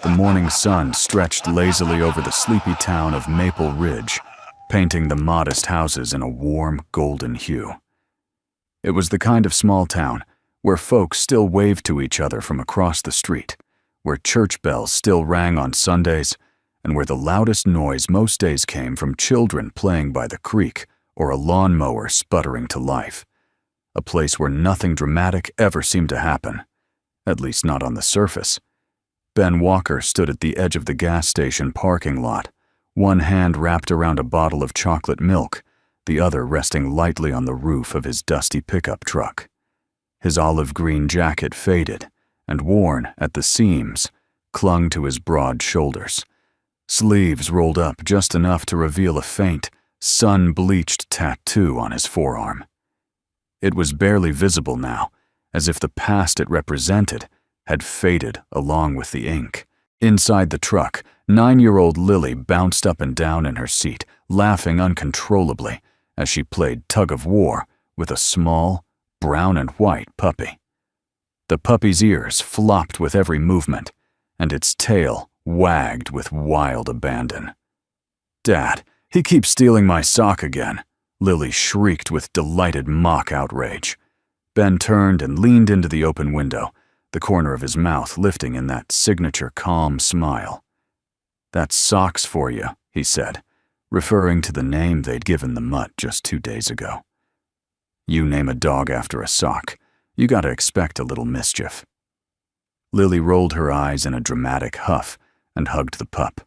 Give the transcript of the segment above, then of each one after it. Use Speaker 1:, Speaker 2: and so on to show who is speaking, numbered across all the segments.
Speaker 1: The morning sun stretched lazily over the sleepy town of Maple Ridge, painting the modest houses in a warm, golden hue. It was the kind of small town where folks still waved to each other from across the street, where church bells still rang on Sundays, and where the loudest noise most days came from children playing by the creek or a lawnmower sputtering to life. A place where nothing dramatic ever seemed to happen, at least not on the surface. Ben Walker stood at the edge of the gas station parking lot, one hand wrapped around a bottle of chocolate milk, the other resting lightly on the roof of his dusty pickup truck. His olive green jacket faded, and worn at the seams, clung to his broad shoulders. Sleeves rolled up just enough to reveal a faint, sun-bleached tattoo on his forearm. It was barely visible now, as if the past it represented had faded along with the ink. Inside the truck, 9-year-old Lily bounced up and down in her seat, laughing uncontrollably as she played tug-of-war with a small, brown and white puppy. The puppy's ears flopped with every movement, and its tail wagged with wild abandon. "Dad, he keeps stealing my sock again," Lily shrieked with delighted mock outrage. Ben turned and leaned into the open window, the corner of his mouth lifting in that signature calm smile. "That's socks for you," he said, referring to the name they'd given the mutt just 2 days ago. "You name a dog after a sock, you gotta expect a little mischief." Lily rolled her eyes in a dramatic huff and hugged the pup.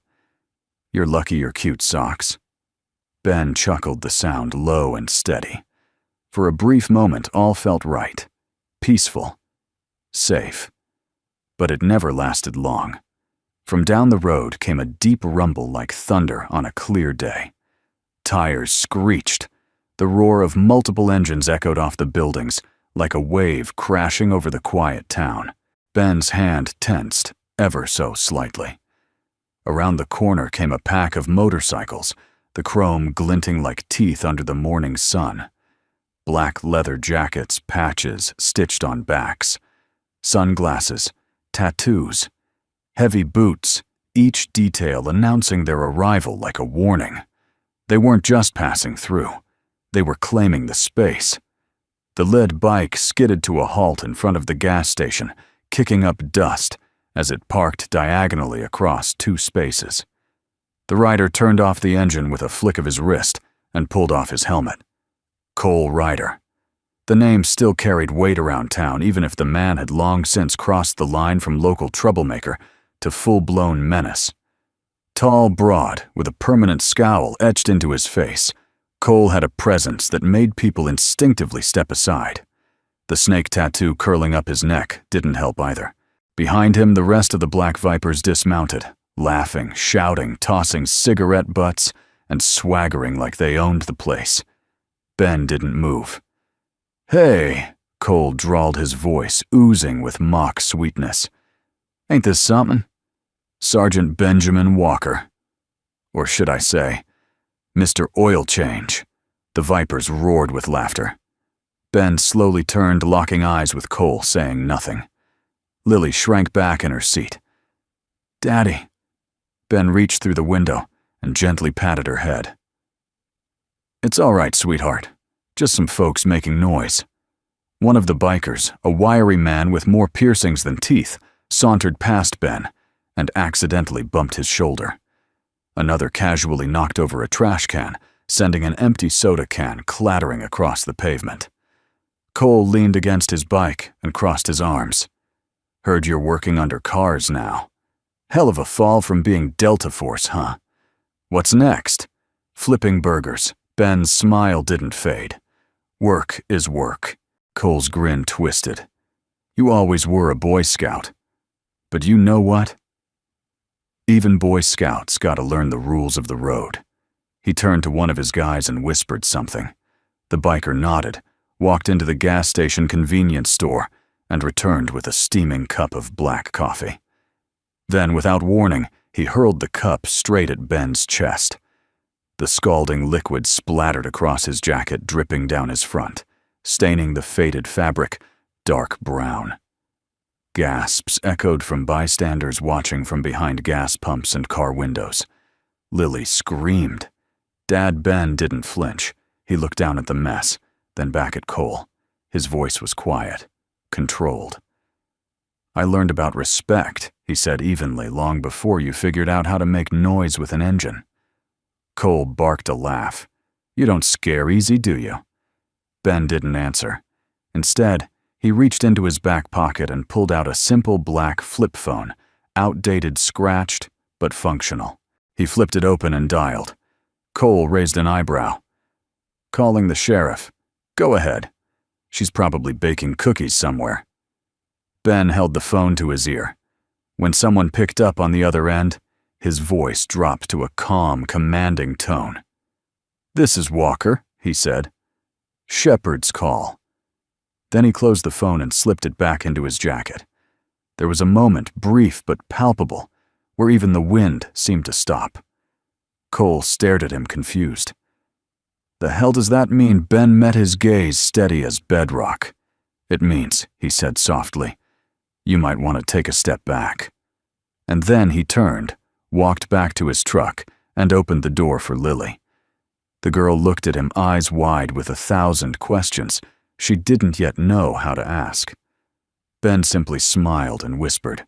Speaker 1: "You're lucky you're cute socks." Ben chuckled, the sound low and steady. For a brief moment, all felt right, peaceful, safe. But it never lasted long. From down the road came a deep rumble like thunder on a clear day. Tires screeched. The roar of multiple engines echoed off the buildings like a wave crashing over the quiet town. Ben's hand tensed, ever so slightly. Around the corner came a pack of motorcycles, the chrome glinting like teeth under the morning sun. Black leather jackets, patches stitched on backs. Sunglasses, tattoos, heavy boots, each detail announcing their arrival like a warning. They weren't just passing through. They were claiming the space. The lead bike skidded to a halt in front of the gas station, kicking up dust as it parked diagonally across 2 spaces. The rider turned off the engine with a flick of his wrist and pulled off his helmet. Cole Ryder. The name still carried weight around town, even if the man had long since crossed the line from local troublemaker to full-blown menace. Tall, broad, with a permanent scowl etched into his face, Cole had a presence that made people instinctively step aside. The snake tattoo curling up his neck didn't help either. Behind him, the rest of the Black Vipers dismounted, laughing, shouting, tossing cigarette butts, and swaggering like they owned the place. Ben didn't move. "Hey," Cole drawled, his voice oozing with mock sweetness. "Ain't this something? Sergeant Benjamin Walker. Or should I say, Mr. Oil Change." The Vipers roared with laughter. Ben slowly turned, locking eyes with Cole, saying nothing. Lily shrank back in her seat. "Daddy." Ben reached through the window and gently patted her head. "It's all right, sweetheart. Just some folks making noise." One of the bikers, a wiry man with more piercings than teeth, sauntered past Ben and accidentally bumped his shoulder. Another casually knocked over a trash can, sending an empty soda can clattering across the pavement. Cole leaned against his bike and crossed his arms. "Heard you're working under cars now. Hell of a fall from being Delta Force, huh? What's next?" Flipping burgers, Ben's smile didn't fade. "Work is work." Cole's grin twisted. "You always were a Boy Scout. But you know what? Even Boy Scouts gotta learn the rules of the road." He turned to one of his guys and whispered something. The biker nodded, walked into the gas station convenience store, and returned with a steaming cup of black coffee. Then, without warning, he hurled the cup straight at Ben's chest. The scalding liquid splattered across his jacket, dripping down his front, staining the faded fabric dark brown. Gasps echoed from bystanders watching from behind gas pumps and car windows. Lily screamed. Dad Ben didn't flinch. He looked down at the mess, then back at Cole. His voice was quiet, controlled. "I learned about respect," he said evenly, "long before you figured out how to make noise with an engine." Cole barked a laugh. "You don't scare easy, do you?" Ben didn't answer. Instead, he reached into his back pocket and pulled out a simple black flip phone, outdated, scratched, but functional. He flipped it open and dialed. Cole raised an eyebrow. "Calling the sheriff. Go ahead. She's probably baking cookies somewhere." Ben held the phone to his ear. When someone picked up on the other end, his voice dropped to a calm, commanding tone. "This is Walker," he said. "Shepard's call." Then he closed the phone and slipped it back into his jacket. There was a moment, brief but palpable, where even the wind seemed to stop. Cole stared at him, confused. "The hell does that mean?" Ben met his gaze, steady as bedrock. "It means," he said softly, "you might want to take a step back." And then he turned, walked back to his truck, and opened the door for Lily. The girl looked at him, eyes wide with 1,000 questions she didn't yet know how to ask. Ben simply smiled and whispered,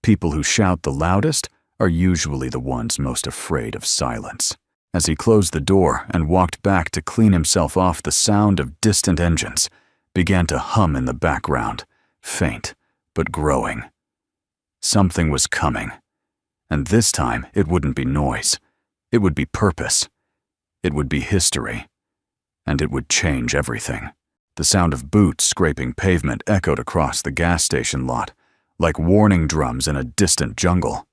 Speaker 1: "People who shout the loudest are usually the ones most afraid of silence." As he closed the door and walked back to clean himself off, the sound of distant engines began to hum in the background, faint but growing. Something was coming, and this time it wouldn't be noise. It would be purpose. It would be history, and it would change everything. The sound of boots scraping pavement echoed across the gas station lot, like warning drums in a distant jungle.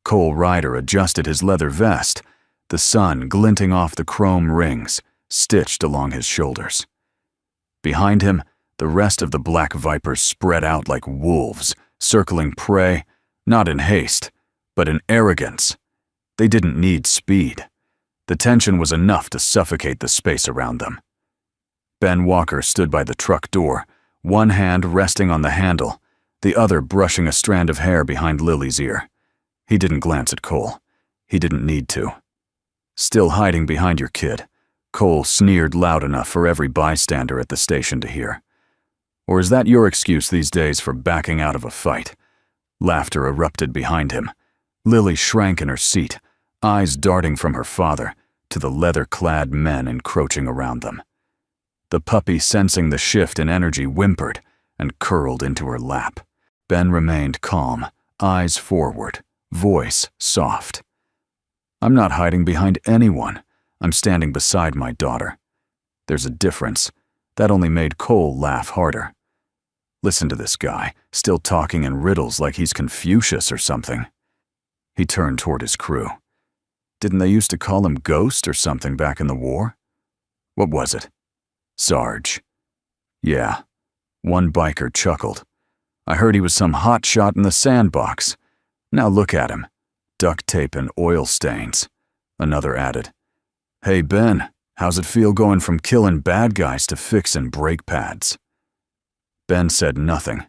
Speaker 1: Cole Ryder adjusted his leather vest, the sun glinting off the chrome rings stitched along his shoulders. Behind him, the rest of the Black Vipers spread out like wolves, circling prey, not in haste, but in arrogance. They didn't need speed. The tension was enough to suffocate the space around them. Ben Walker stood by the truck door, one hand resting on the handle, the other brushing a strand of hair behind Lily's ear. He didn't glance at Cole. He didn't need to. "Still hiding behind your kid," Cole sneered loud enough for every bystander at the station to hear. "Or is that your excuse these days for backing out of a fight?" Laughter erupted behind him. Lily shrank in her seat, eyes darting from her father to the leather-clad men encroaching around them. The puppy, sensing the shift in energy, whimpered and curled into her lap. Ben remained calm, eyes forward, voice soft. "I'm not hiding behind anyone. I'm standing beside my daughter." There's a difference. That only made Cole laugh harder. Listen to this guy, still talking in riddles like he's Confucius or something. He turned toward his crew. Didn't they used to call him Ghost or something back in the war? What was it? Sarge. Yeah. One biker chuckled. "I heard he was some hotshot in the sandbox. Now look at him. Duct tape and oil stains." Another added, "Hey Ben, how's it feel going from killing bad guys to fixing brake pads?" Ben said nothing,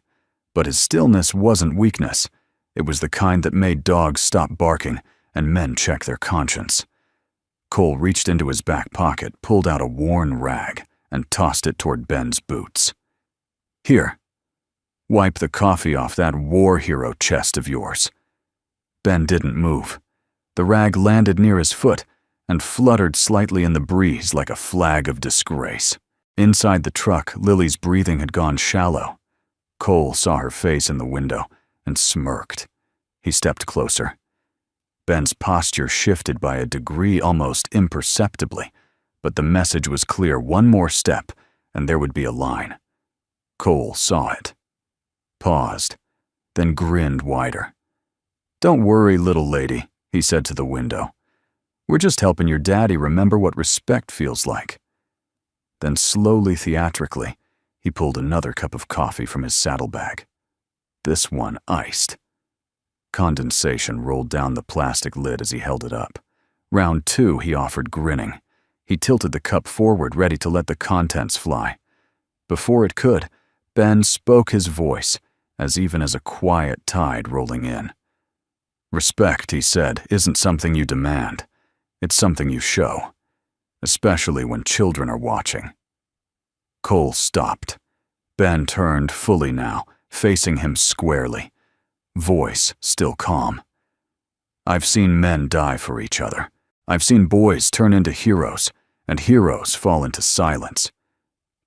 Speaker 1: but his stillness wasn't weakness. It was the kind that made dogs stop barking and men check their conscience. Cole reached into his back pocket, pulled out a worn rag, and tossed it toward Ben's boots. "Here, wipe the coffee off that war hero chest of yours." Ben didn't move. The rag landed near his foot and fluttered slightly in the breeze like a flag of disgrace. Inside the truck, Lily's breathing had gone shallow. Cole saw her face in the window and smirked. He stepped closer. Ben's posture shifted by a degree almost imperceptibly, but the message was clear: one more step, and there would be a line. Cole saw it. Paused, then grinned wider. "Don't worry, little lady," he said to the window. "We're just helping your daddy remember what respect feels like." Then slowly, theatrically, he pulled another cup of coffee from his saddlebag. This one iced. Condensation rolled down the plastic lid as he held it up. "Round two," he offered, grinning. He tilted the cup forward, ready to let the contents fly. Before it could, Ben spoke his voice, as even as a quiet tide rolling in. Respect, he said, isn't something you demand. It's something you show, especially when children are watching. Cole stopped. Ben turned fully now, facing him squarely, voice still calm. I've seen men die for each other. I've seen boys turn into heroes, and heroes fall into silence.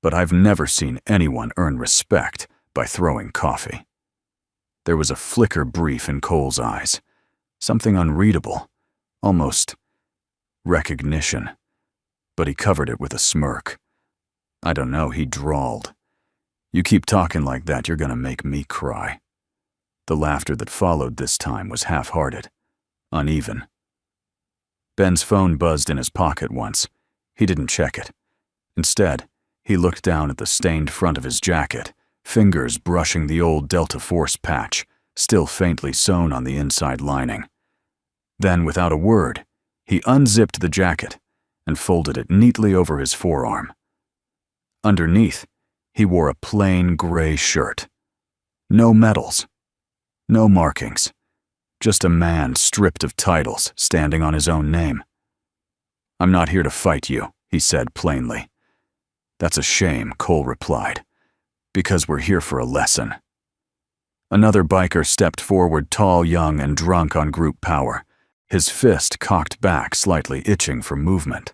Speaker 1: But I've never seen anyone earn respect by throwing coffee. There was a flicker brief in Cole's eyes, something unreadable, almost recognition, but he covered it with a smirk. I don't know, he drawled. You keep talking like that, you're gonna make me cry. The laughter that followed this time was half-hearted, uneven. Ben's phone buzzed in his pocket once. He didn't check it. Instead, he looked down at the stained front of his jacket, fingers brushing the old Delta Force patch, still faintly sewn on the inside lining. Then, without a word, he unzipped the jacket and folded it neatly over his forearm. Underneath, he wore a plain gray shirt. No medals, no markings, just a man stripped of titles standing on his own name. I'm not here to fight you, he said plainly. That's a shame, Cole replied, because we're here for a lesson. Another biker stepped forward, tall, young, and drunk on group power, his fist cocked back, slightly itching for movement.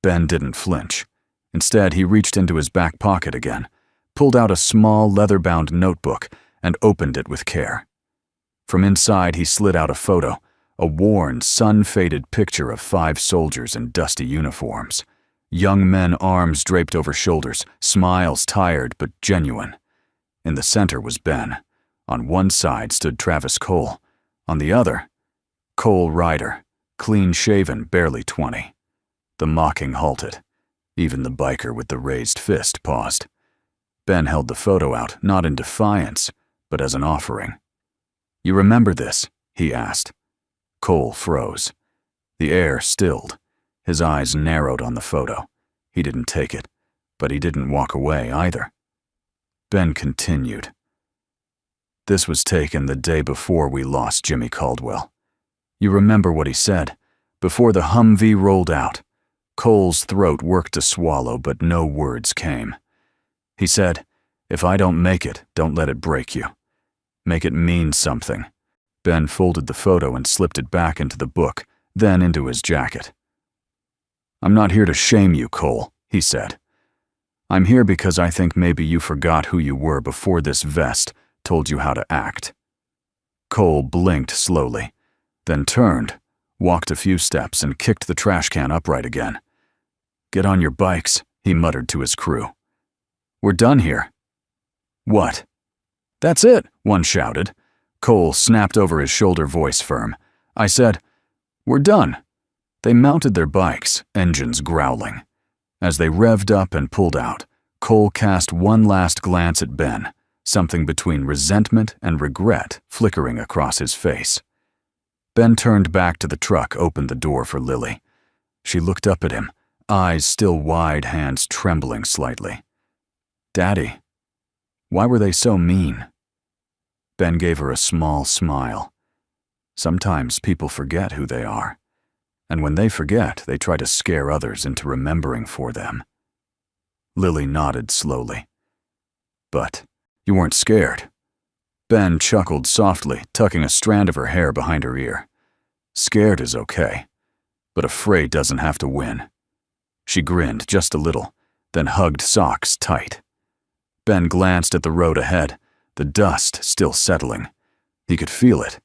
Speaker 1: Ben didn't flinch. Instead, he reached into his back pocket again, pulled out a small leather-bound notebook, and opened it with care. From inside, he slid out a photo, a worn, sun-faded picture of 5 soldiers in dusty uniforms. Young men, arms draped over shoulders, smiles tired but genuine. In the center was Ben. On one side stood Travis Cole. On the other, Cole Ryder, clean-shaven, barely 20. The mocking halted. Even the biker with the raised fist paused. Ben held the photo out, not in defiance, but as an offering. You remember this? He asked. Cole froze. The air stilled. His eyes narrowed on the photo. He didn't take it, but he didn't walk away either. Ben continued. This was taken the day before we lost Jimmy Caldwell. You remember what he said? Before the Humvee rolled out, Cole's throat worked to swallow, but no words came. He said, if I don't make it, don't let it break you. Make it mean something. Ben folded the photo and slipped it back into the book, then into his jacket. I'm not here to shame you, Cole, he said. I'm here because I think maybe you forgot who you were before this vest told you how to act. Cole blinked slowly, then turned, walked a few steps, and kicked the trash can upright again. Get on your bikes, he muttered to his crew. We're done here. What? That's it, one shouted. Cole snapped over his shoulder, voice firm. I said, we're done. They mounted their bikes, engines growling. As they revved up and pulled out, Cole cast one last glance at Ben, something between resentment and regret flickering across his face. Ben turned back to the truck, opened the door for Lily. She looked up at him, eyes still wide, hands trembling slightly. Daddy, why were they so mean? Ben gave her a small smile. Sometimes people forget who they are, and when they forget, they try to scare others into remembering for them. Lily nodded slowly. But you weren't scared. Ben chuckled softly, tucking a strand of her hair behind her ear. Scared is okay, but afraid doesn't have to win. She grinned just a little, then hugged Socks tight. Ben glanced at the road ahead, the dust still settling. He could feel it.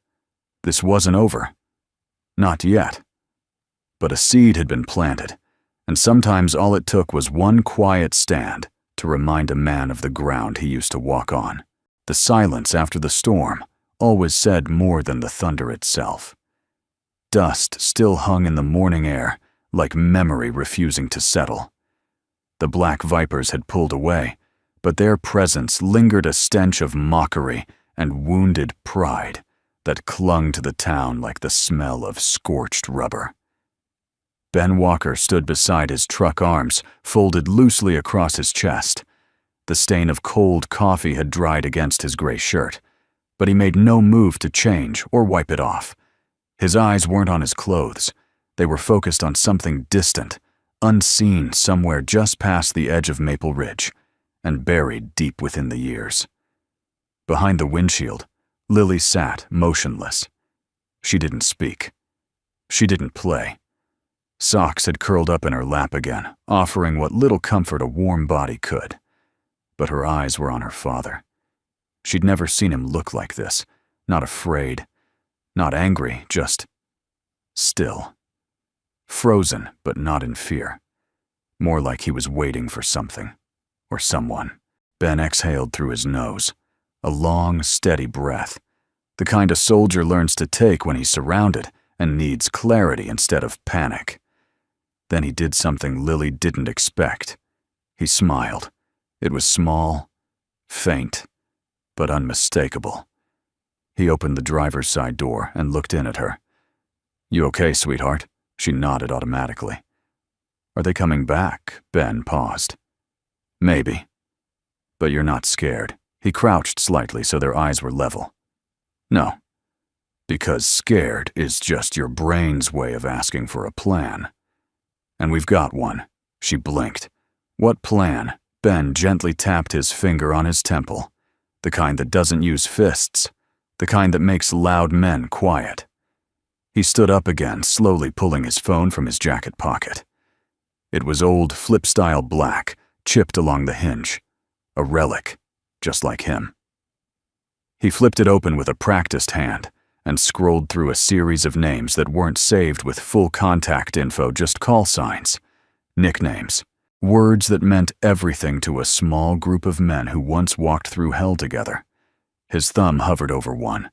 Speaker 1: This wasn't over. Not yet. But a seed had been planted, and sometimes all it took was one quiet stand to remind a man of the ground he used to walk on. The silence after the storm always said more than the thunder itself. Dust still hung in the morning air, like memory refusing to settle. The black vipers had pulled away, but their presence lingered, a stench of mockery and wounded pride that clung to the town like the smell of scorched rubber. Ben Walker stood beside his truck, arms folded loosely across his chest. The stain of cold coffee had dried against his gray shirt, but he made no move to change or wipe it off. His eyes weren't on his clothes. They were focused on something distant, unseen somewhere just past the edge of Maple Ridge, and buried deep within the years. Behind the windshield, Lily sat motionless. She didn't speak. She didn't play. Socks had curled up in her lap again, offering what little comfort a warm body could. But her eyes were on her father. She'd never seen him look like this, not afraid, not angry, just still. Frozen, but not in fear. More like he was waiting for something, or someone. Ben exhaled through his nose, a long, steady breath, the kind a soldier learns to take when he's surrounded and needs clarity instead of panic. Then he did something Lily didn't expect. He smiled. It was small, faint, but unmistakable. He opened the driver's side door and looked in at her. "You okay, sweetheart?" She nodded automatically. "Are they coming back?" Ben paused. "Maybe. But you're not scared." He crouched slightly so their eyes were level. "No. Because scared is just your brain's way of asking for a plan. And we've got one." She blinked. "What plan?" Ben gently tapped his finger on his temple. The kind that doesn't use fists. The kind that makes loud men quiet. He stood up again, slowly pulling his phone from his jacket pocket. It was old flip-style black, chipped along the hinge. A relic, just like him. He flipped it open with a practiced hand and scrolled through a series of names that weren't saved with full contact info, just call signs, nicknames, words that meant everything to a small group of men who once walked through hell together. His thumb hovered over one.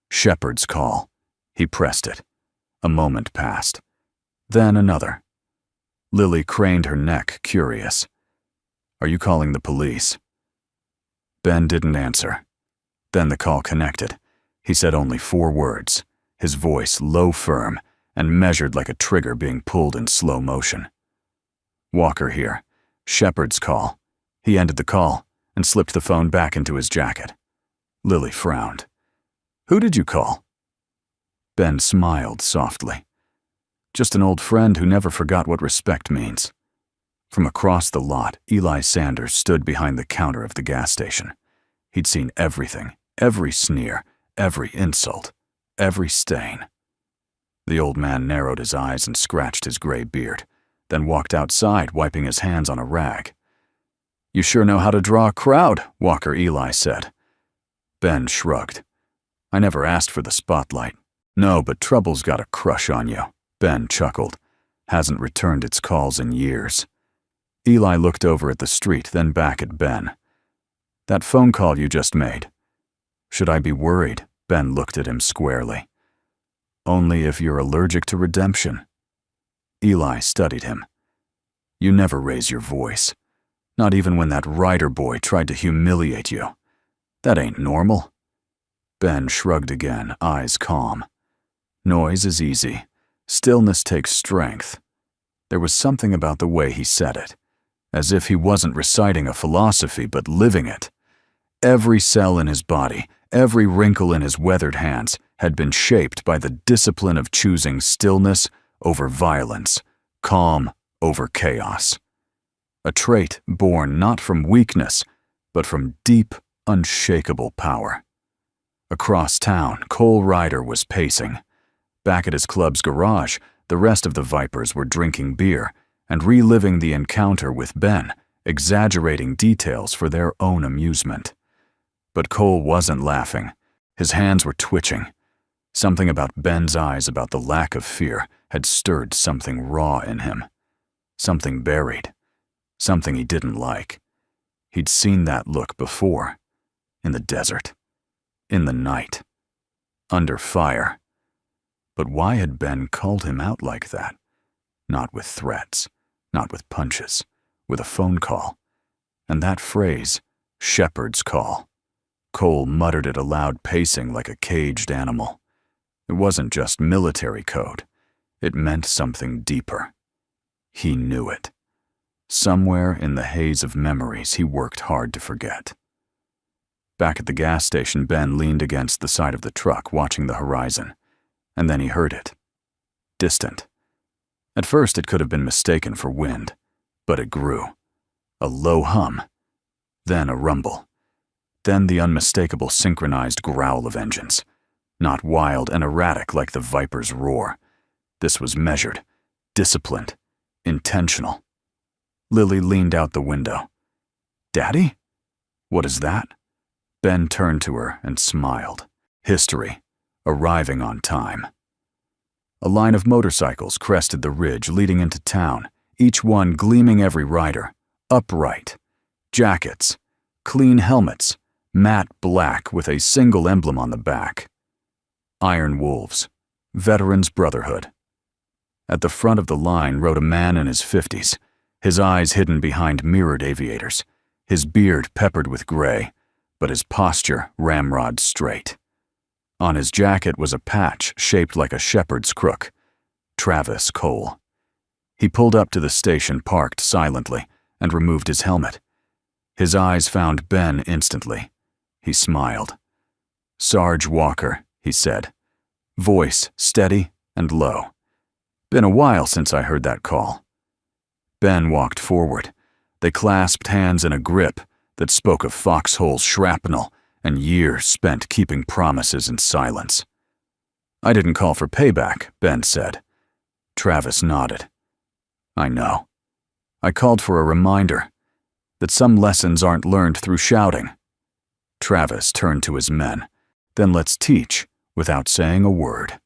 Speaker 1: Shepherd's Call. He pressed it. A moment passed. Then another. Lily craned her neck, curious. "Are you calling the police?" Ben didn't answer. Then the call connected. He said only 4 words, his voice low, firm, and measured like a trigger being pulled in slow motion. "Walker here. Shepherd's Call." He ended the call and slipped the phone back into his jacket. Lily frowned. "Who did you call?" Ben smiled softly. "Just an old friend who never forgot what respect means." From across the lot, Eli Sanders stood behind the counter of the gas station. He'd seen everything, every sneer, every insult, every stain. The old man narrowed his eyes and scratched his gray beard, then walked outside, wiping his hands on a rag. "You sure know how to draw a crowd," Walker Eli said. Ben shrugged. "I never asked for the spotlight." "No, but trouble's got a crush on you," Ben chuckled. "Hasn't returned its calls in years." Eli looked over at the street, then back at Ben. "That phone call you just made. Should I be worried?" Ben looked at him squarely. "Only if you're allergic to redemption." Eli studied him. "You never raise your voice. Not even when that writer boy tried to humiliate you. That ain't normal." Ben shrugged again, eyes calm. "Noise is easy. Stillness takes strength." There was something about the way he said it, as if he wasn't reciting a philosophy but living it. Every cell in his body, every wrinkle in his weathered hands had been shaped by the discipline of choosing stillness over violence, calm over chaos. A trait born not from weakness, but from deep, unshakable power. Across town, Cole Ryder was pacing. Back at his club's garage, the rest of the Vipers were drinking beer and reliving the encounter with Ben, exaggerating details for their own amusement. But Cole wasn't laughing. His hands were twitching. Something about Ben's eyes, about the lack of fear, had stirred something raw in him. Something buried. Something he didn't like. He'd seen that look before. In the desert. In the night. Under fire. But why had Ben called him out like that? Not with threats. Not with punches. With a phone call. And that phrase, shepherd's call. Cole muttered it aloud, pacing like a caged animal. It wasn't just military code. It meant something deeper. He knew it. somewhere in the haze of memories he worked hard to forget. Back at the gas station, Ben leaned against the side of the truck, watching the horizon, and then he heard it. Distant. At first it could have been mistaken for wind, but it grew. A low hum, then a rumble, then the unmistakable synchronized growl of engines, not wild and erratic like the Viper's roar. This was measured, disciplined, intentional. Lily leaned out the window. "Daddy? What is that?" Ben turned to her and smiled. History, arriving on time. A line of motorcycles crested the ridge leading into town, each one gleaming every rider, upright. Jackets, clean helmets, matte black with a single emblem on the back. Iron Wolves, Veterans Brotherhood. At the front of the line rode a man in his 50s, his eyes hidden behind mirrored aviators, his beard peppered with gray, but his posture ramrod straight. On his jacket was a patch shaped like a shepherd's crook. Travis Cole. He pulled up to the station, parked silently, and removed his helmet. His eyes found Ben instantly. He smiled. "Sarge Walker," he said, voice steady and low. "Been a while since I heard that call." Ben walked forward. They clasped hands in a grip that spoke of foxhole shrapnel and years spent keeping promises in silence. "I didn't call for payback," Ben said. Travis nodded. "I know. I called for a reminder that some lessons aren't learned through shouting." Travis turned to his men. "Then let's teach, without saying a word."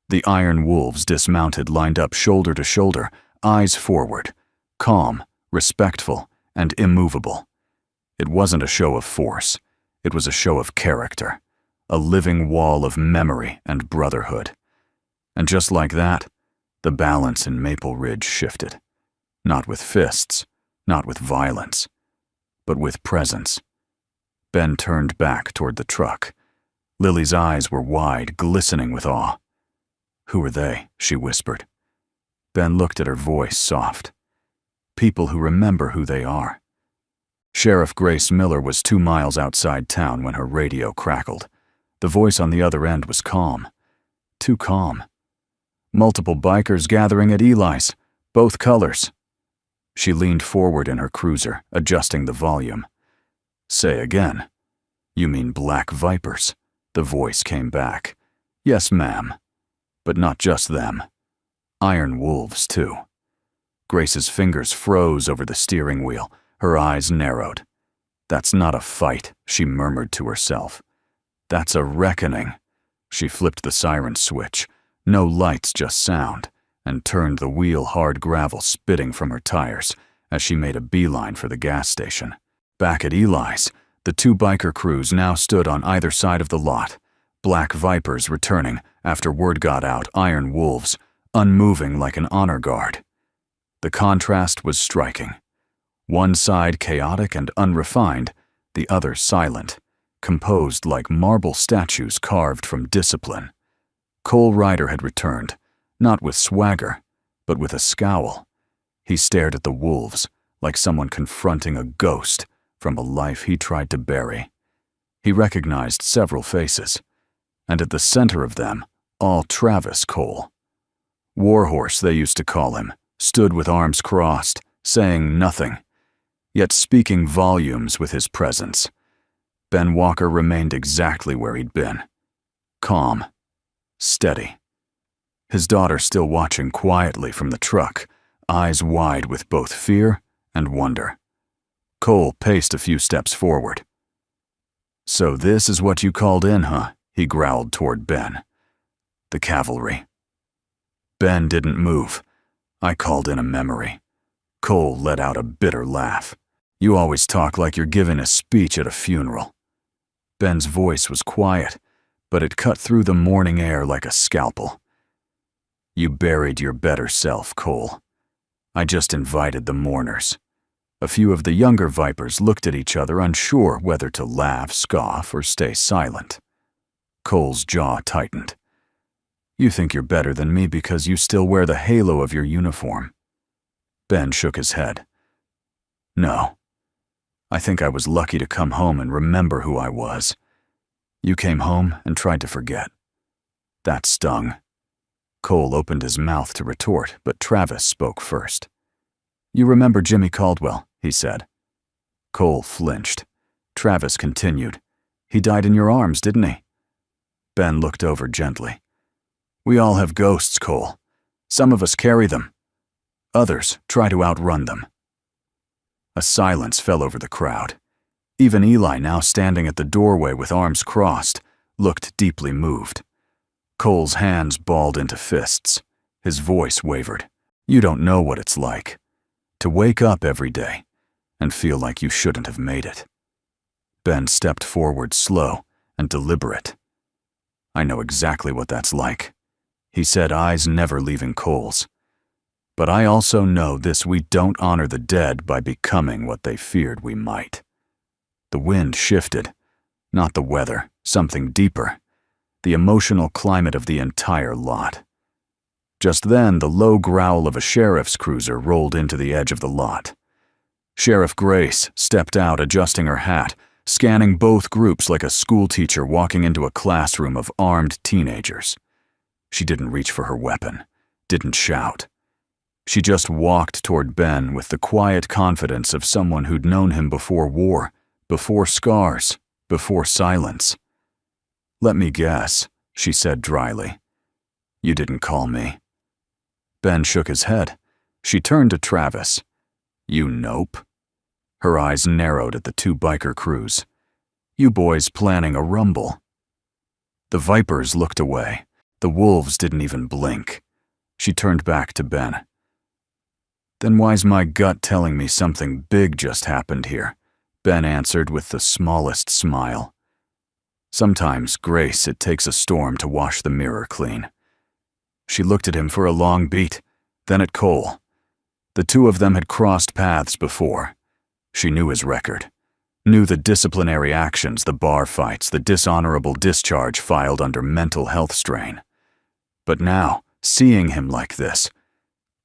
Speaker 1: The Iron Wolves dismounted, lined up shoulder to shoulder, eyes forward, calm, respectful, and immovable. It wasn't a show of force. It was a show of character, a living wall of memory and brotherhood. And just like that, the balance in Maple Ridge shifted. Not with fists, not with violence, but with presence. Ben turned back toward the truck. Lily's eyes were wide, glistening with awe. "Who are they?" she whispered. Ben looked at her, voice soft. "People who remember who they are." Sheriff Grace Miller was 2 miles outside town when her radio crackled. The voice on the other end was calm. Too calm. "Multiple bikers gathering at Eli's, both colors." She leaned forward in her cruiser, adjusting the volume. "Say again." "You mean black vipers?" The voice came back. "Yes, ma'am. But not just them. Iron Wolves, too." Grace's fingers froze over the steering wheel. Her eyes narrowed. "That's not a fight," she murmured to herself. "That's a reckoning." She flipped the siren switch. No lights, just sound, and turned the wheel, hard gravel spitting from her tires as she made a beeline for the gas station. Back at Eli's, the 2 biker crews now stood on either side of the lot. Black Vipers returning after word got out, Iron Wolves, unmoving like an honor guard. The contrast was striking. One side chaotic and unrefined, the other silent, composed like marble statues carved from discipline. Cole Ryder had returned, not with swagger, but with a scowl. He stared at the wolves like someone confronting a ghost from a life he tried to bury. He recognized several faces, and at the center of them, all Travis Cole. Warhorse, they used to call him, stood with arms crossed, saying nothing, yet speaking volumes with his presence. Ben Walker remained exactly where he'd been. Calm. Steady. His daughter still watching quietly from the truck, eyes wide with both fear and wonder. Cole paced a few steps forward. "So this is what you called in, huh?" he growled toward Ben. "The cavalry." Ben didn't move. "I called in a memory." Cole let out a bitter laugh. "You always talk like you're giving a speech at a funeral." Ben's voice was quiet, but it cut through the morning air like a scalpel. "You buried your better self, Cole. I just invited the mourners." A few of the younger Vipers looked at each other, unsure whether to laugh, scoff, or stay silent. Cole's jaw tightened. "You think you're better than me because you still wear the halo of your uniform." Ben shook his head. No. I think I was lucky to come home and remember who I was. You came home and tried to forget. That stung. Cole opened his mouth to retort, but Travis spoke first. You remember Jimmy Caldwell, he said. Cole flinched. Travis continued. He died in your arms, didn't he? Ben looked over gently. We all have ghosts, Cole. Some of us carry them. Others try to outrun them. A silence fell over the crowd. Even Eli, now standing at the doorway with arms crossed, looked deeply moved. Cole's hands balled into fists. His voice wavered. You don't know what it's like to wake up every day and feel like you shouldn't have made it. Ben stepped forward, slow and deliberate. I know exactly what that's like, he said, eyes never leaving Cole's. But I also know this: we don't honor the dead by becoming what they feared we might. The wind shifted. Not the weather, something deeper. The emotional climate of the entire lot. Just then, the low growl of a sheriff's cruiser rolled into the edge of the lot. Sheriff Grace stepped out, adjusting her hat, scanning both groups like a schoolteacher walking into a classroom of armed teenagers. She didn't reach for her weapon, didn't shout. She just walked toward Ben with the quiet confidence of someone who'd known him before war, before scars, before silence. Let me guess, she said dryly. You didn't call me. Ben shook his head. She turned to Travis. You nope. Her eyes narrowed at the two biker crews. You boys planning a rumble. The Vipers looked away. The wolves didn't even blink. She turned back to Ben. Then why's my gut telling me something big just happened here? Ben answered with the smallest smile. Sometimes, Grace, it takes a storm to wash the mirror clean. She looked at him for a long beat, then at Cole. The two of them had crossed paths before. She knew his record, knew the disciplinary actions, the bar fights, the dishonorable discharge filed under mental health strain. But now, seeing him like this,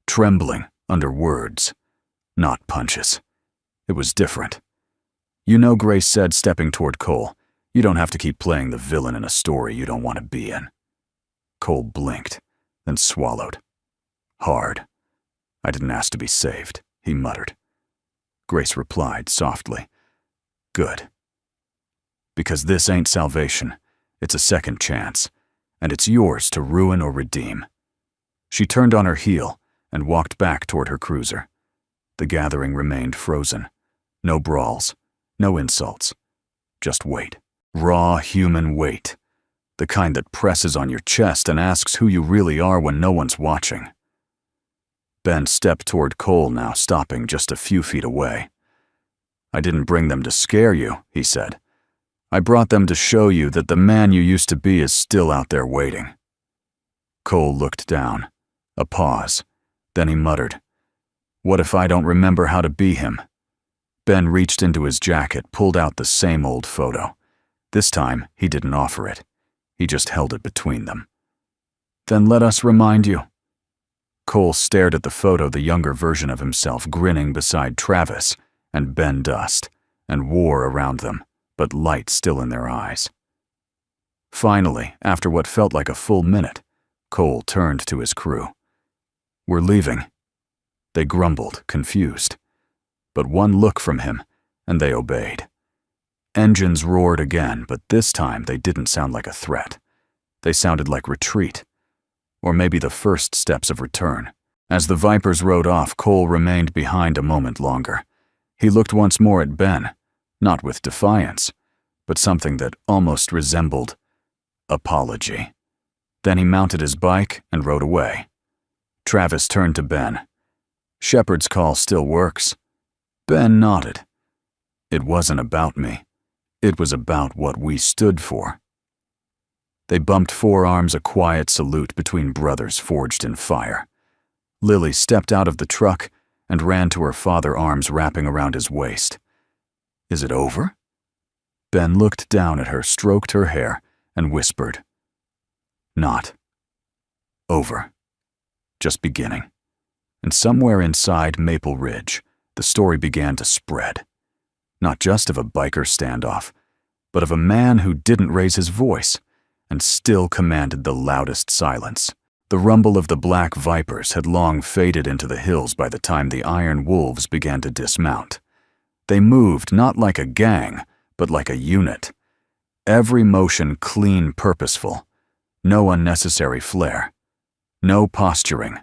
Speaker 1: trembling under words, not punches, it was different. You know, Grace said, stepping toward Cole, you don't have to keep playing the villain in a story you don't want to be in. Cole blinked, then swallowed. Hard. I didn't ask to be saved, he muttered. Grace replied softly. Good. Because this ain't salvation. It's a second chance, and it's yours to ruin or redeem. She turned on her heel and walked back toward her cruiser. The gathering remained frozen. No brawls, no insults. Just wait. Raw human weight. The kind that presses on your chest and asks who you really are when no one's watching. Ben stepped toward Cole now, stopping just a few feet away. I didn't bring them to scare you, he said. I brought them to show you that the man you used to be is still out there waiting. Cole looked down. A pause. Then he muttered, What if I don't remember how to be him? Ben reached into his jacket, pulled out the same old photo. This time, he didn't offer it. He just held it between them. Then let us remind you. Cole stared at the photo, the younger version of himself grinning beside Travis and Ben Dust, and war around them, but light still in their eyes. Finally, after what felt like a full minute, Cole turned to his crew. We're leaving. They grumbled, confused. But one look from him, and they obeyed. Engines roared again, but this time they didn't sound like a threat. They sounded like retreat. Or maybe the first steps of return. As the Vipers rode off, Cole remained behind a moment longer. He looked once more at Ben, not with defiance, but something that almost resembled apology. Then he mounted his bike and rode away. Travis turned to Ben. Shepard's call still works. Ben nodded. It wasn't about me. It was about what we stood for. They bumped forearms, a quiet salute between brothers forged in fire. Lily stepped out of the truck and ran to her father, arms wrapping around his waist. Is it over? Ben looked down at her, stroked her hair, and whispered, Not over. Just beginning. And somewhere inside Maple Ridge, the story began to spread. Not just of a biker standoff, but of a man who didn't raise his voice and still commanded the loudest silence. The rumble of the black vipers had long faded into the hills by the time the iron wolves began to dismount. They moved not like a gang, but like a unit. Every motion clean, purposeful. No unnecessary flair. No posturing.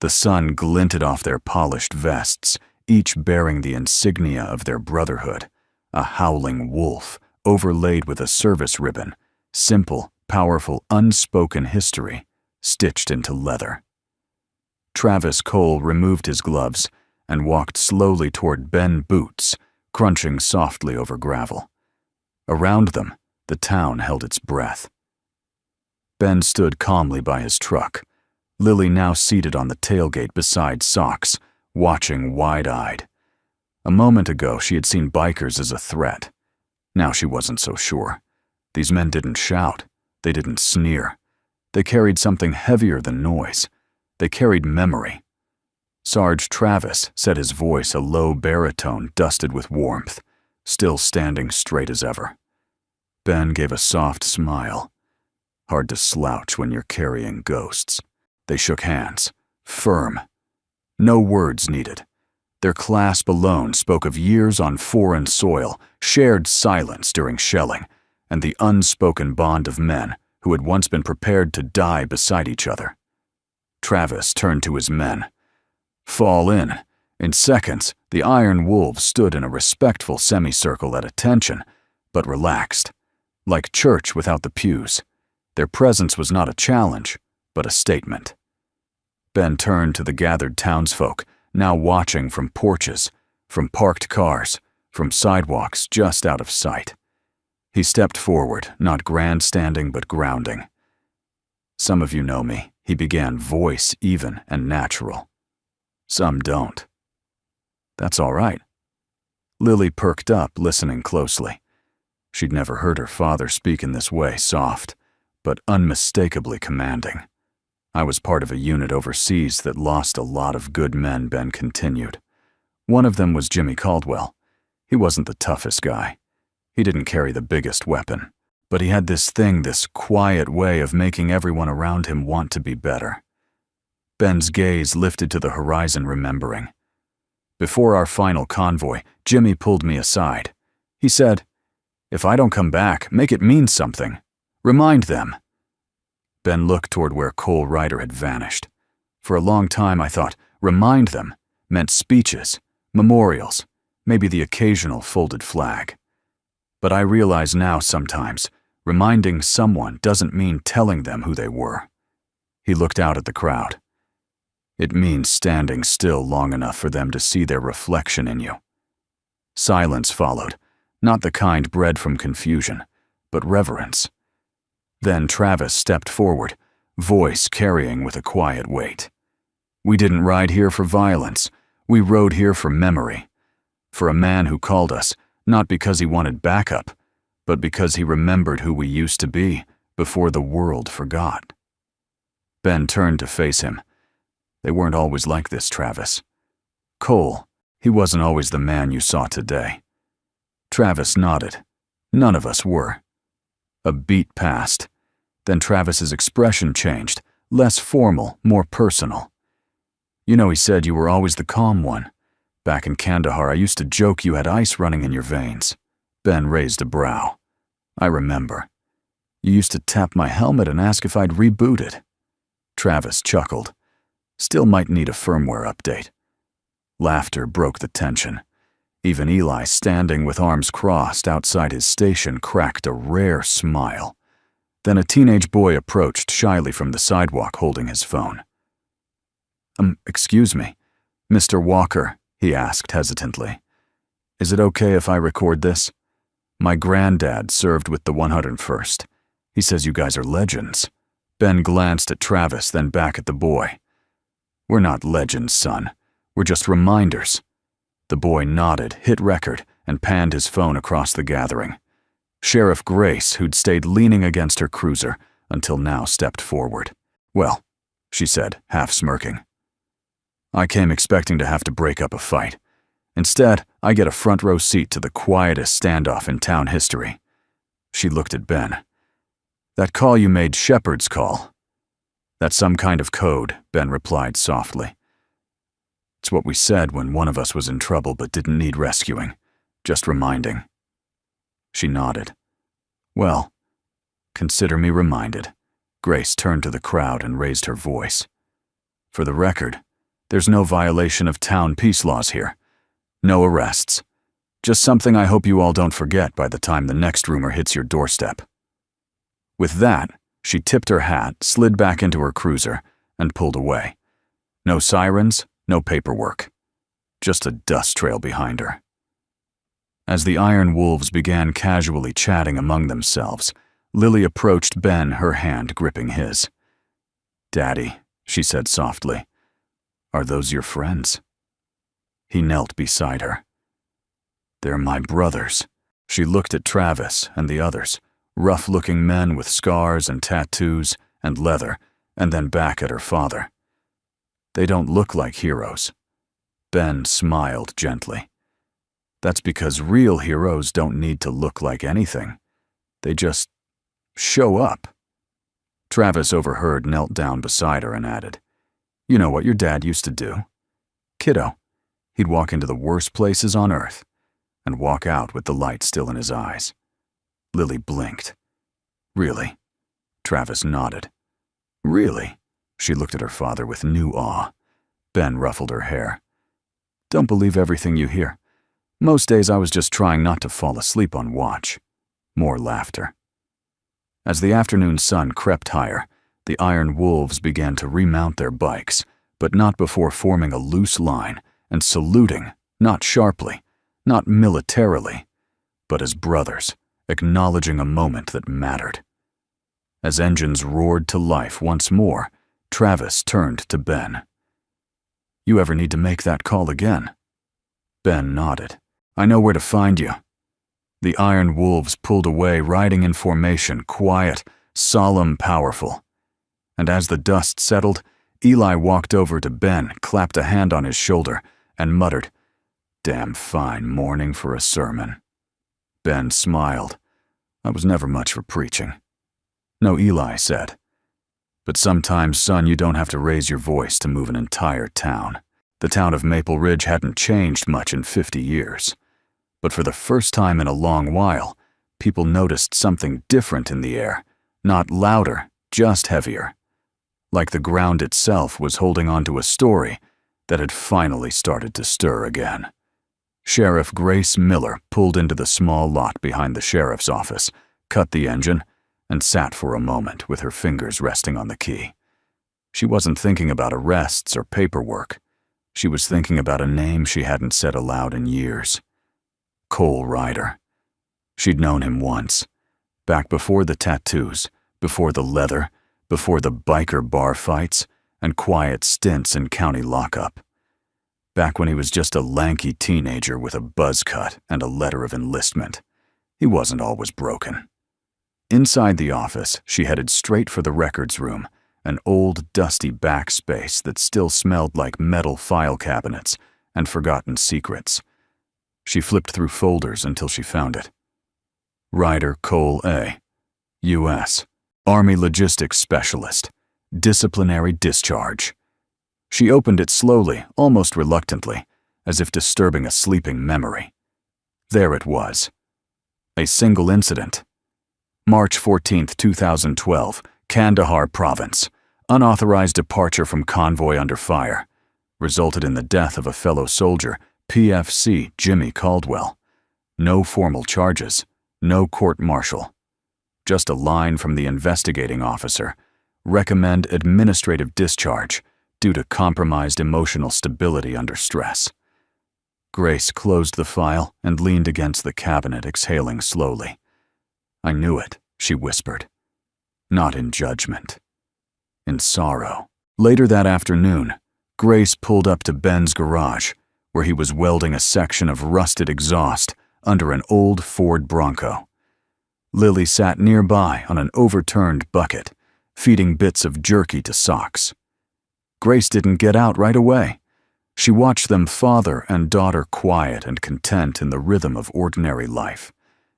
Speaker 1: The sun glinted off their polished vests, each bearing the insignia of their brotherhood, a howling wolf overlaid with a service ribbon, simple, powerful, unspoken history stitched into leather. Travis Cole removed his gloves and walked slowly toward Ben Boots, crunching softly over gravel. Around them, the town held its breath. Ben stood calmly by his truck, Lily now seated on the tailgate beside Socks, watching wide-eyed. A moment ago, she had seen bikers as a threat. Now she wasn't so sure. These men didn't shout. They didn't sneer. They carried something heavier than noise. They carried memory. Sarge Travis said, his voice a low baritone dusted with warmth, still standing straight as ever. Ben gave a soft smile. Hard to slouch when you're carrying ghosts. They shook hands, firm. No words needed. Their clasp alone spoke of years on foreign soil, shared silence during shelling, and the unspoken bond of men who had once been prepared to die beside each other. Travis turned to his men. Fall in. In seconds, the iron wolves stood in a respectful semicircle at attention, but relaxed. Like church without the pews. Their presence was not a challenge, but a statement. Ben turned to the gathered townsfolk, now watching from porches, from parked cars, from sidewalks just out of sight. He stepped forward, not grandstanding but grounding. Some of you know me, he began, voice even and natural. Some don't. That's all right. Lily perked up, listening closely. She'd never heard her father speak in this way, soft, but unmistakably commanding. I was part of a unit overseas that lost a lot of good men, Ben continued. One of them was Jimmy Caldwell. He wasn't the toughest guy. He didn't carry the biggest weapon, but he had this quiet way of making everyone around him want to be better. Ben's gaze lifted to the horizon, remembering. Before our final convoy, Jimmy pulled me aside. He said, "If I don't come back, make it mean something. Remind them." Ben looked toward where Cole Ryder had vanished. For a long time I thought, remind them, meant speeches, memorials, maybe the occasional folded flag. But I realize now sometimes, reminding someone doesn't mean telling them who they were. He looked out at the crowd. It means standing still long enough for them to see their reflection in you. Silence followed, not the kind bred from confusion, but reverence. Then Travis stepped forward, voice carrying with a quiet weight. We didn't ride here for violence. We rode here for memory. For a man who called us, not because he wanted backup, but because he remembered who we used to be before the world forgot. Ben turned to face him. They weren't always like this, Travis. Cole, he wasn't always the man you saw today. Travis nodded. None of us were. A beat passed. Then Travis's expression changed, less formal, more personal. You know, he said you were always the calm one. Back in Kandahar, I used to joke you had ice running in your veins. Ben raised a brow. I remember. You used to tap my helmet and ask if I'd reboot it. Travis chuckled. Still might need a firmware update. Laughter broke the tension. Even Eli, standing with arms crossed outside his station, cracked a rare smile. Then a teenage boy approached shyly from the sidewalk holding his phone. Excuse me, Mr. Walker, he asked hesitantly. Is it okay if I record this? My granddad served with the 101st. He says you guys are legends. Ben glanced at Travis, then back at the boy. We're not legends, son. We're just reminders. The boy nodded, hit record, and panned his phone across the gathering. Sheriff Grace, who'd stayed leaning against her cruiser, until now stepped forward. Well, she said, half smirking. I came expecting to have to break up a fight. Instead, I get a front row seat to the quietest standoff in town history. She looked at Ben. That call you made Shepard's call. That's some kind of code, Ben replied softly. It's what we said when one of us was in trouble but didn't need rescuing. Just reminding. She nodded. Well, consider me reminded. Grace turned to the crowd and raised her voice. For the record, there's no violation of town peace laws here. No arrests. Just something I hope you all don't forget by the time the next rumor hits your doorstep. With that, she tipped her hat, slid back into her cruiser, and pulled away. No sirens, no paperwork. Just a dust trail behind her. As the Iron Wolves began casually chatting among themselves, Lily approached Ben, her hand gripping his. Daddy, she said softly, are those your friends? He knelt beside her. They're my brothers. She looked at Travis and the others, rough-looking men with scars and tattoos and leather, and then back at her father. They don't look like heroes. Ben smiled gently. That's because real heroes don't need to look like anything. They just show up. Travis overheard, knelt down beside her and added, You know what your dad used to do? Kiddo, he'd walk into the worst places on earth and walk out with the light still in his eyes. Lily blinked. Really? Travis nodded. Really? She looked at her father with new awe. Ben ruffled her hair. Don't believe everything you hear. Most days I was just trying not to fall asleep on watch. More laughter. As the afternoon sun crept higher, the Iron Wolves began to remount their bikes, but not before forming a loose line and saluting, not sharply, not militarily, but as brothers, acknowledging a moment that mattered. As engines roared to life once more, Travis turned to Ben. You ever need to make that call again? Ben nodded. I know where to find you. The Iron Wolves pulled away, riding in formation, quiet, solemn, powerful. And as the dust settled, Eli walked over to Ben, clapped a hand on his shoulder, and muttered, Damn fine morning for a sermon. Ben smiled. I was never much for preaching. No, Eli said. But sometimes, son, you don't have to raise your voice to move an entire town. The town of Maple Ridge hadn't changed much in 50 years. But for the first time in a long while, people noticed something different in the air, not louder, just heavier. Like the ground itself was holding on to a story that had finally started to stir again. Sheriff Grace Miller pulled into the small lot behind the sheriff's office, cut the engine, and sat for a moment with her fingers resting on the key. She wasn't thinking about arrests or paperwork. She was thinking about a name she hadn't said aloud in years. Cole Ryder. She'd known him once, back before the tattoos, before the leather, before the biker bar fights, and quiet stints in county lockup. Back when he was just a lanky teenager with a buzz cut and a letter of enlistment. He wasn't always broken. Inside the office, she headed straight for the records room, an old, dusty back space that still smelled like metal file cabinets and forgotten secrets. She flipped through folders until she found it. Ryder Cole A. U.S. Army Logistics Specialist. Disciplinary discharge. She opened it slowly, almost reluctantly, as if disturbing a sleeping memory. There it was. A single incident. March 14, 2012, Kandahar Province. Unauthorized departure from convoy under fire. Resulted in the death of a fellow soldier, PFC Jimmy Caldwell. No formal charges, no court-martial. Just a line from the investigating officer. Recommend administrative discharge due to compromised emotional stability under stress. Grace closed the file and leaned against the cabinet, exhaling slowly. I knew it, she whispered. Not in judgment. In sorrow. Later that afternoon, Grace pulled up to Ben's garage, where he was welding a section of rusted exhaust under an old Ford Bronco. Lily sat nearby on an overturned bucket, feeding bits of jerky to socks. Grace didn't get out right away. She watched them, father and daughter, quiet and content in the rhythm of ordinary life.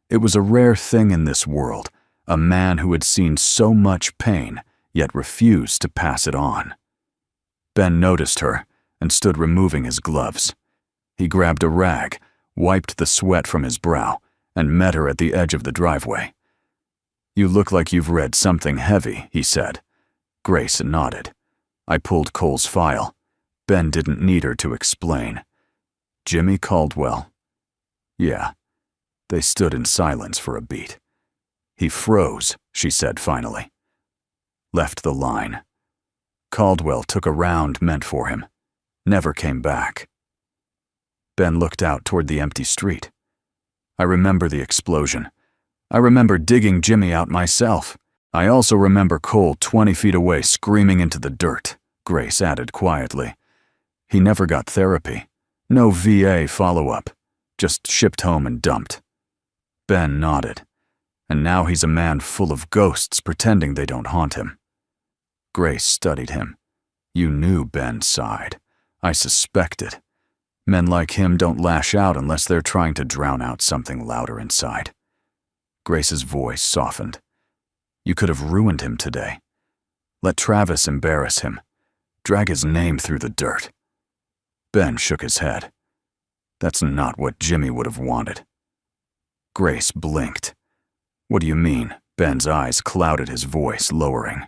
Speaker 1: It was a rare thing in this world, a man who had seen so much pain, yet refused to pass it on. Ben noticed her and stood removing his gloves. He grabbed a rag, wiped the sweat from his brow, and met her at the edge of the driveway. "You look like you've read something heavy," he said. Grace nodded. I pulled Cole's file. Ben didn't need her to explain. "Jimmy Caldwell?" "Yeah." They stood in silence for a beat. "He froze," she said finally. "Left the line. Caldwell took a round meant for him. Never came back." Ben looked out toward the empty street. "I remember the explosion. I remember digging Jimmy out myself. I also remember Cole 20 feet away screaming into the dirt," Grace added quietly. "He never got therapy. No VA follow-up. Just shipped home and dumped." Ben nodded. "And now he's a man full of ghosts pretending they don't haunt him." Grace studied him. "You knew Ben sighed. I suspected. Men like him don't lash out unless they're trying to drown out something louder inside." Grace's voice softened. "You could have ruined him today. Let Travis embarrass him. Drag his name through the dirt." Ben shook his head. "That's not what Jimmy would have wanted." Grace blinked. "What do you mean?" Ben's eyes clouded, his voice lowering.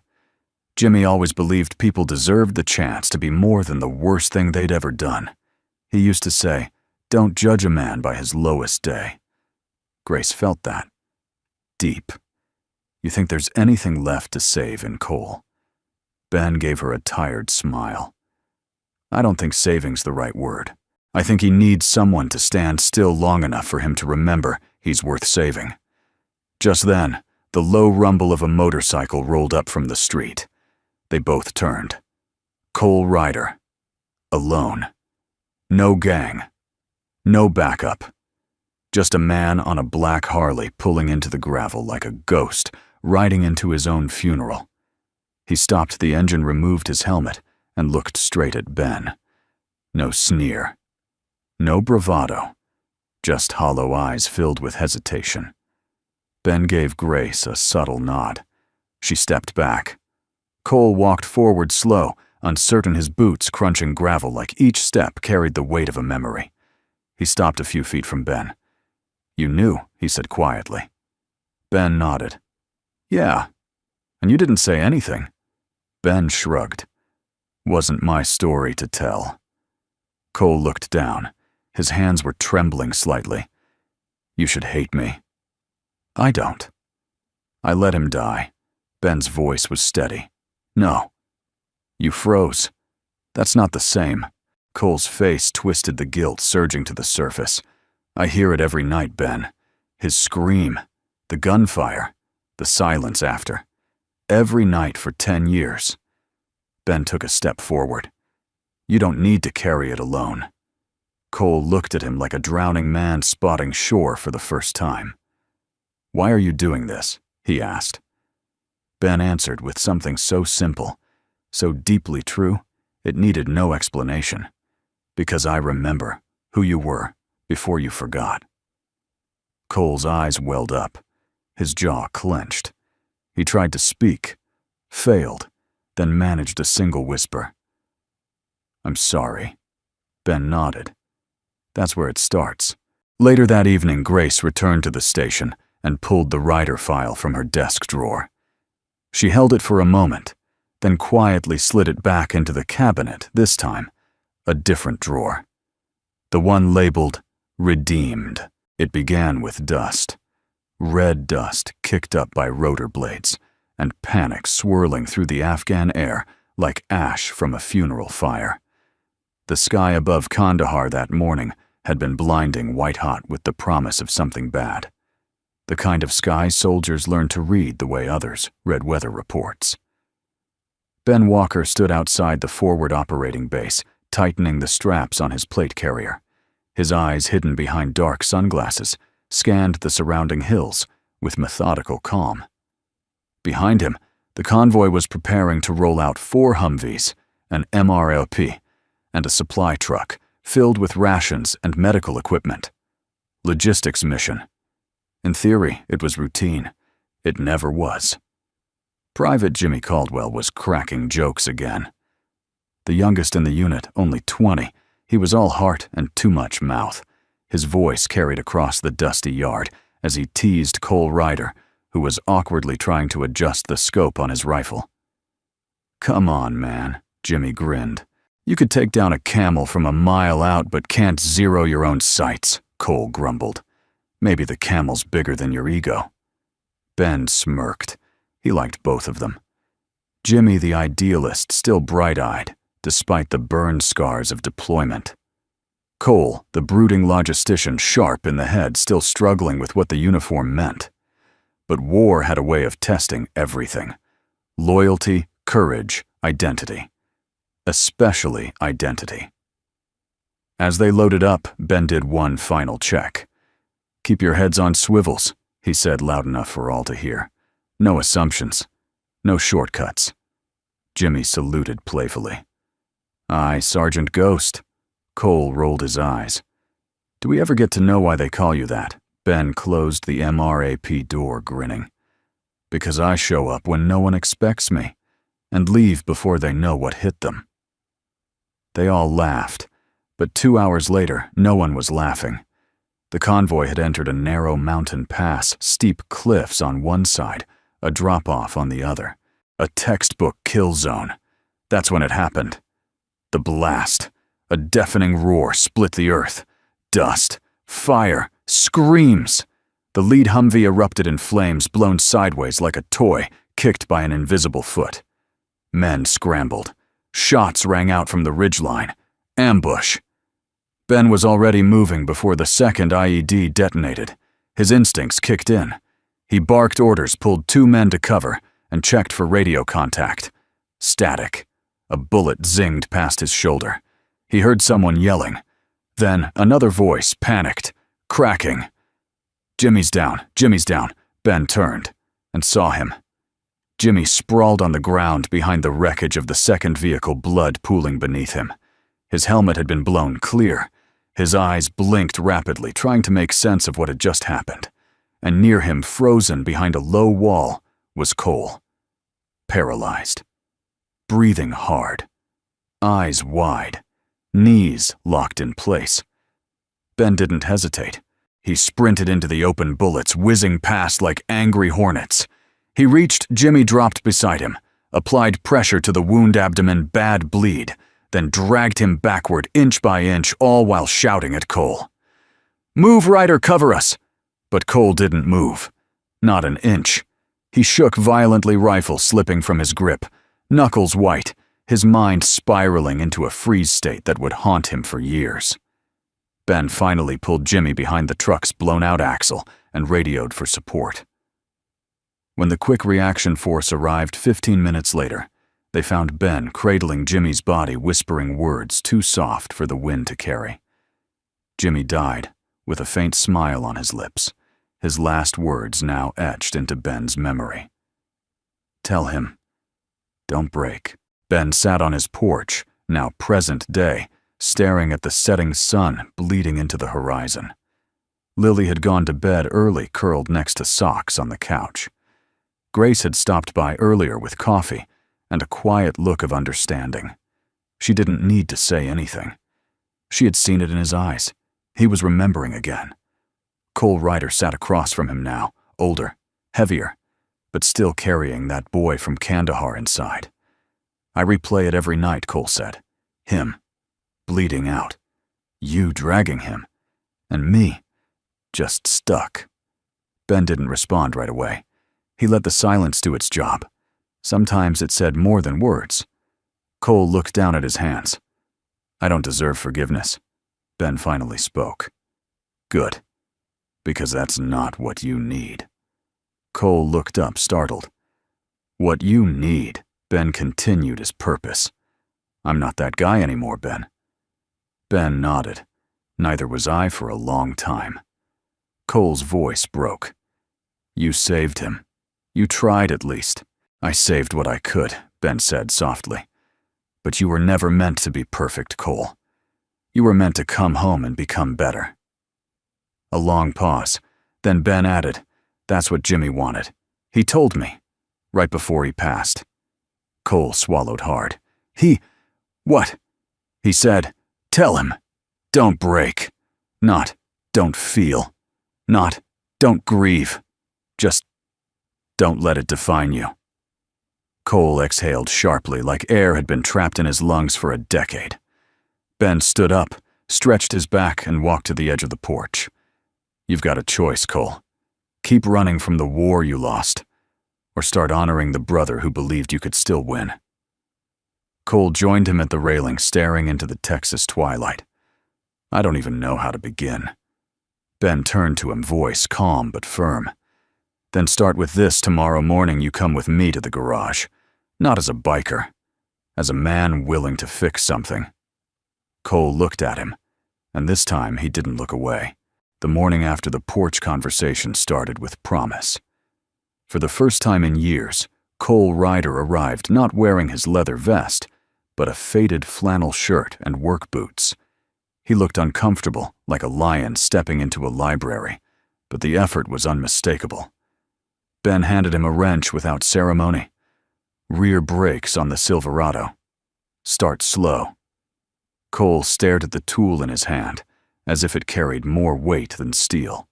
Speaker 1: "Jimmy always believed people deserved the chance to be more than the worst thing they'd ever done. He used to say, 'Don't judge a man by his lowest day.'" Grace felt that. Deep. "You think there's anything left to save in Cole?" Ben gave her a tired smile. "I don't think saving's the right word. I think he needs someone to stand still long enough for him to remember he's worth saving." Just then, the low rumble of a motorcycle rolled up from the street. They both turned. Cole Ryder. Alone. No gang. No backup. Just a man on a black Harley pulling into the gravel like a ghost, riding into his own funeral. He stopped the engine, removed his helmet, and looked straight at Ben. No sneer. No bravado. Just hollow eyes filled with hesitation. Ben gave Grace a subtle nod. She stepped back. Cole walked forward slow, uncertain, his boots crunching gravel like each step carried the weight of a memory. He stopped a few feet from Ben. "You knew," he said quietly. Ben nodded. "Yeah. And you didn't say anything." Ben shrugged. "Wasn't my story to tell." Cole looked down. His hands were trembling slightly. "You should hate me." "I don't." "I let him die." Ben's voice was steady. "No." "You froze. That's not the same." Cole's face twisted, the guilt surging to the surface. "I hear it every night, Ben. His scream, the gunfire, the silence after. Every night for 10 years. Ben took a step forward. "You don't need to carry it alone." Cole looked at him like a drowning man spotting shore for the first time. "Why are you doing this?" he asked. Ben answered with something so simple, so deeply true, it needed no explanation. "Because I remember who you were before you forgot." Cole's eyes welled up. His jaw clenched. He tried to speak, failed, then managed a single whisper. "I'm sorry." Ben nodded. "That's where it starts." Later that evening, Grace returned to the station and pulled the Ryder file from her desk drawer. She held it for a moment, then quietly slid it back into the cabinet, this time, a different drawer. The one labeled Redeemed. It began with dust. Red dust kicked up by rotor blades, and panic swirling through the Afghan air like ash from a funeral fire. The sky above Kandahar that morning had been blinding white-hot with the promise of something bad. The kind of sky soldiers learn to read the way others read weather reports. Ben Walker stood outside the forward operating base, tightening the straps on his plate carrier. His eyes, hidden behind dark sunglasses, scanned the surrounding hills with methodical calm. Behind him, the convoy was preparing to roll out 4 Humvees, an MRLP, and a supply truck filled with rations and medical equipment. Logistics mission. In theory, it was routine. It never was. Private Jimmy Caldwell was cracking jokes again. The youngest in the unit, only 20, he was all heart and too much mouth. His voice carried across the dusty yard as he teased Cole Ryder, who was awkwardly trying to adjust the scope on his rifle. "Come on, man," Jimmy grinned. "You could take down a camel from a mile out but can't zero your own sights," Cole grumbled. "Maybe the camel's bigger than your ego." Ben smirked. He liked both of them. Jimmy, the idealist, still bright-eyed, despite the burn scars of deployment. Cole, the brooding logistician, sharp in the head, still struggling with what the uniform meant. But war had a way of testing everything. Loyalty, courage, identity. Especially identity. As they loaded up, Ben did one final check. "Keep your heads on swivels," he said loud enough for all to hear. "No assumptions. No shortcuts." Jimmy saluted playfully. "Aye, Sergeant Ghost." Cole rolled his eyes. "Do we ever get to know why they call you that?" Ben closed the MRAP door, grinning. "Because I show up when no one expects me, and leave before they know what hit them." They all laughed, but 2 hours later, no one was laughing. The convoy had entered a narrow mountain pass, steep cliffs on one side, a drop-off on the other. A textbook kill zone. That's when it happened. The blast. A deafening roar split the earth. Dust. Fire. Screams. The lead Humvee erupted in flames, blown sideways like a toy, kicked by an invisible foot. Men scrambled. Shots rang out from the ridgeline. Ambush. Ben was already moving before the second IED detonated. His instincts kicked in. He barked orders, pulled 2 men to cover, and checked for radio contact. Static. A bullet zinged past his shoulder. He heard someone yelling. Then another voice, panicked, cracking. "Jimmy's down, Jimmy's down." Ben turned and saw him. Jimmy sprawled on the ground behind the wreckage of the second vehicle, blood pooling beneath him. His helmet had been blown clear. His eyes blinked rapidly, trying to make sense of what had just happened. And near him, frozen behind a low wall, was Cole. Paralyzed. Breathing hard. Eyes wide. Knees locked in place. Ben didn't hesitate. He sprinted into the open bullets, whizzing past like angry hornets. He reached Jimmy, dropped beside him, applied pressure to the wound abdomen, bad bleed, then dragged him backward inch by inch, all while shouting at Cole. "Move, Ryder, cover us!" But Cole didn't move. Not an inch. He shook violently, rifle slipping from his grip, knuckles white, his mind spiraling into a freeze state that would haunt him for years. Ben finally pulled Jimmy behind the truck's blown-out axle and radioed for support. When the quick reaction force arrived 15 minutes later, they found Ben cradling Jimmy's body, whispering words too soft for the wind to carry. Jimmy died, with a faint smile on his lips, his last words now etched into Ben's memory. "Tell him, don't break." Ben sat on his porch, now present day, staring at the setting sun bleeding into the horizon. Lily had gone to bed early, curled next to Socks on the couch. Grace had stopped by earlier with coffee and a quiet look of understanding. She didn't need to say anything. She had seen it in his eyes. He was remembering again. Cole Ryder sat across from him now, older, heavier, but still carrying that boy from Kandahar inside. "I replay it every night," Cole said. "Him, bleeding out. You dragging him. And me, just stuck." Ben didn't respond right away. He let the silence do its job. Sometimes it said more than words. Cole looked down at his hands. "I don't deserve forgiveness." Ben finally spoke. "Good. Because that's not what you need." Cole looked up, startled. "What you need," Ben continued his purpose. "I'm not that guy anymore, Ben." Ben nodded. "Neither was I for a long time." Cole's voice broke. "You saved him. You tried at least." "I saved what I could," Ben said softly. But you were never meant to be perfect, Cole. You were meant to come home and become better." A long pause. Then Ben added, "That's what Jimmy wanted. He told me, right before he passed." Cole swallowed hard. What?" He said, "Tell him. Don't break. Not, don't feel. Not, don't grieve. Just don't let it define you." Cole exhaled sharply, like air had been trapped in his lungs for a decade. Ben stood up, stretched his back, and walked to the edge of the porch. "You've got a choice, Cole. Keep running from the war you lost, or start honoring the brother who believed you could still win." Cole joined him at the railing, staring into the Texas twilight. "I don't even know how to begin." Ben turned to him, voice calm but firm. "Then start with this: tomorrow morning you come with me to the garage. Not as a biker, as a man willing to fix something." Cole looked at him, and this time he didn't look away. The morning after the porch conversation started with promise. For the first time in years, Cole Ryder arrived not wearing his leather vest, but a faded flannel shirt and work boots. He looked uncomfortable, like a lion stepping into a library, but the effort was unmistakable. Ben handed him a wrench without ceremony. "Rear brakes on the Silverado. Start slow." Cole stared at the tool in his hand, as if it carried more weight than steel.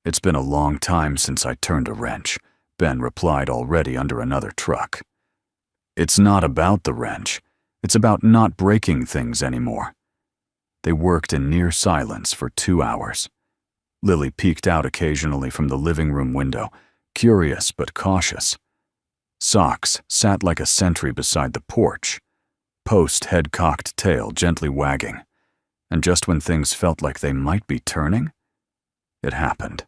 Speaker 1: "It's been a long time since I turned a wrench," Ben replied, already under another truck. "It's not about the wrench. It's about not breaking things anymore." They worked in near silence for 2 hours. Lily peeked out occasionally from the living room window, curious but cautious. Socks sat like a sentry beside the porch, Post head-cocked tail gently wagging. And just when things felt like they might be turning, it happened.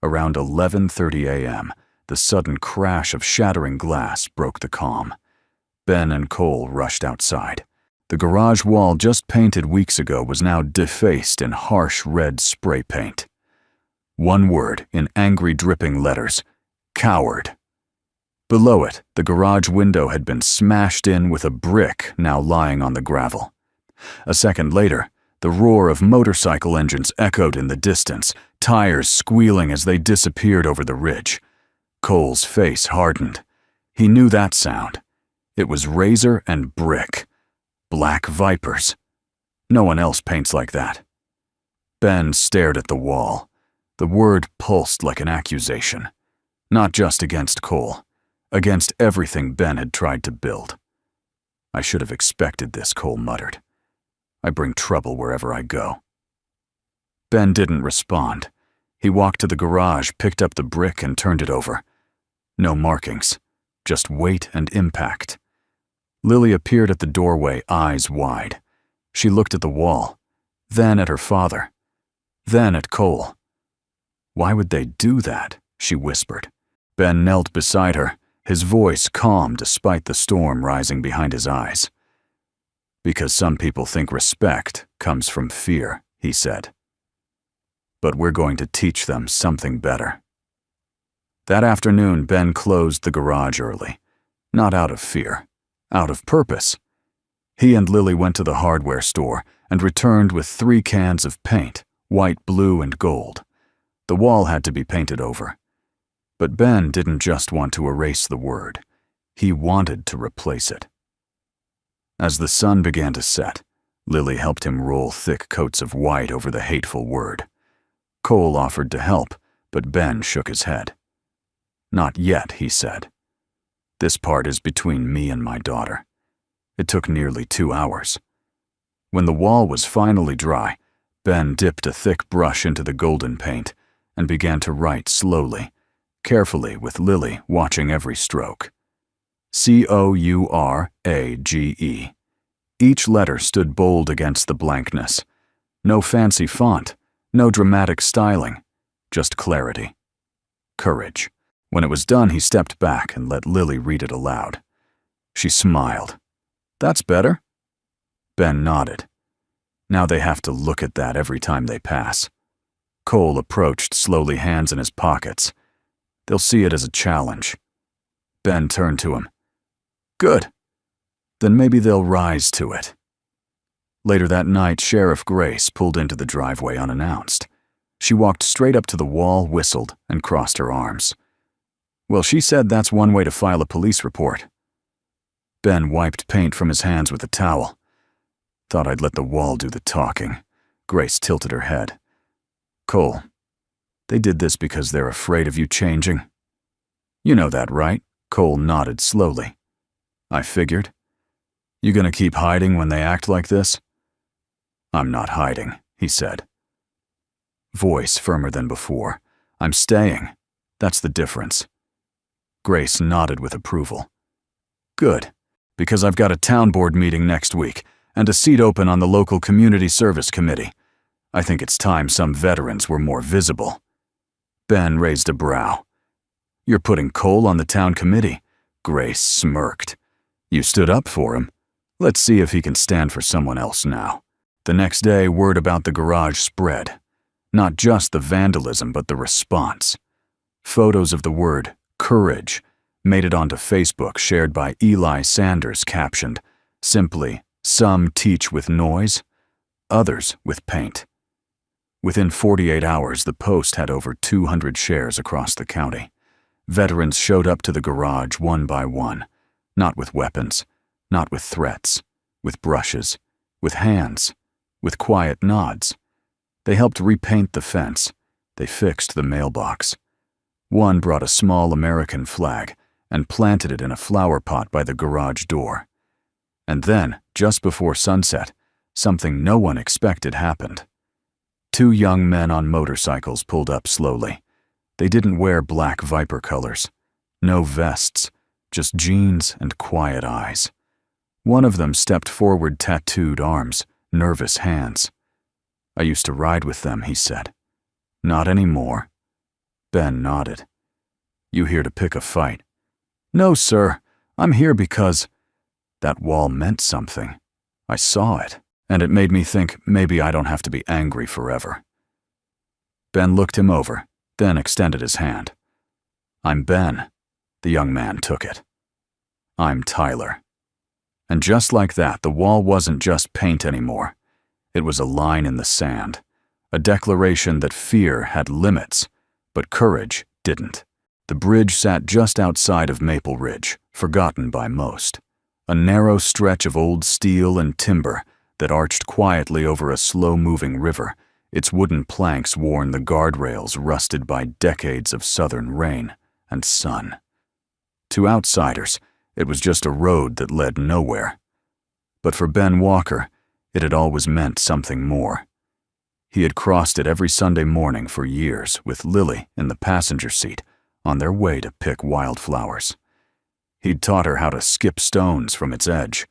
Speaker 1: Around 11:30 a.m., the sudden crash of shattering glass broke the calm. Ben and Cole rushed outside. The garage wall just painted weeks ago was now defaced in harsh red spray paint. One word in angry dripping letters: coward. Below it, the garage window had been smashed in with a brick now lying on the gravel. A second later, the roar of motorcycle engines echoed in the distance, tires squealing as they disappeared over the ridge. Cole's face hardened. He knew that sound. It was razor and brick. Black vipers. No one else paints like that. Ben stared at the wall. The word pulsed like an accusation. Not just against Cole. Against everything Ben had tried to build. "I should have expected this," Cole muttered. "I bring trouble wherever I go." Ben didn't respond. He walked to the garage, picked up the brick, and turned it over. No markings, just weight and impact. Lily appeared at the doorway, eyes wide. She looked at the wall, then at her father, then at Cole. "Why would they do that?" she whispered. Ben knelt beside her, his voice calm despite the storm rising behind his eyes. "Because some people think respect comes from fear," he said. "But we're going to teach them something better." That afternoon, Ben closed the garage early, not out of fear, out of purpose. He and Lily went to the hardware store and returned with 3 cans of paint, white, blue, and gold. The wall had to be painted over. But Ben didn't just want to erase the word. He wanted to replace it. As the sun began to set, Lily helped him roll thick coats of white over the hateful word. Cole offered to help, but Ben shook his head. "Not yet," he said. "This part is between me and my daughter." It took nearly 2 hours. When the wall was finally dry, Ben dipped a thick brush into the golden paint and began to write slowly, carefully, with Lily watching every stroke. Courage. Each letter stood bold against the blankness. No fancy font, no dramatic styling, just clarity. Courage. When it was done, he stepped back and let Lily read it aloud. She smiled. "That's better." Ben nodded. Now they have to look at that every time they pass. Cole approached slowly, hands in his pockets. They'll see it as a challenge. Ben turned to him. "Good. Then maybe they'll rise to it. Later that night, Sheriff Grace pulled into the driveway unannounced. She walked straight up to the wall, whistled, and crossed her arms. Well, she said that's one way to file a police report. Ben wiped paint from his hands with a towel. Thought I'd let the wall do the talking. Grace tilted her head. Cole, they did this because they're afraid of you changing. You know that, right? Cole nodded slowly. I figured. You gonna keep hiding when they act like this? I'm not hiding, he said. Voice firmer than before. I'm staying. That's the difference. Grace nodded with approval. Good, because I've got a town board meeting next week and a seat open on the local community service committee. I think it's time some veterans were more visible. Ben raised a brow. You're putting Cole on the town committee? Grace smirked. You stood up for him. Let's see if he can stand for someone else now. The next day, word about the garage spread. Not just the vandalism, but the response. Photos of the word courage made it onto Facebook, shared by Eli Sanders, captioned, simply, some teach with noise, others with paint. Within 48 hours, the post had over 200 shares across the county. Veterans showed up to the garage one by one, not with weapons, not with threats, with brushes, with hands, with quiet nods. They helped repaint the fence. They fixed the mailbox. One brought a small American flag and planted it in a flower pot by the garage door. And then, just before sunset, something no one expected happened. Two young men on motorcycles pulled up slowly. They didn't wear black Viper colors. No vests, just jeans and quiet eyes. One of them stepped forward, tattooed arms, nervous hands. I used to ride with them, he said. Not anymore. Ben nodded. You here to pick a fight? No, sir. I'm here because that wall meant something. I saw it, and it made me think maybe I don't have to be angry forever. Ben looked him over, then extended his hand. I'm Ben. The young man took it. I'm Tyler. And just like that, the wall wasn't just paint anymore. It was a line in the sand, a declaration that fear had limits, but courage didn't. The bridge sat just outside of Maple Ridge, forgotten by most. A narrow stretch of old steel and timber that arched quietly over a slow-moving river, its wooden planks worn the guardrails rusted by decades of southern rain and sun. To outsiders, it was just a road that led nowhere. But for Ben Walker, it had always meant something more. He had crossed it every Sunday morning for years with Lily in the passenger seat on their way to pick wildflowers. He'd taught her how to skip stones from its edge.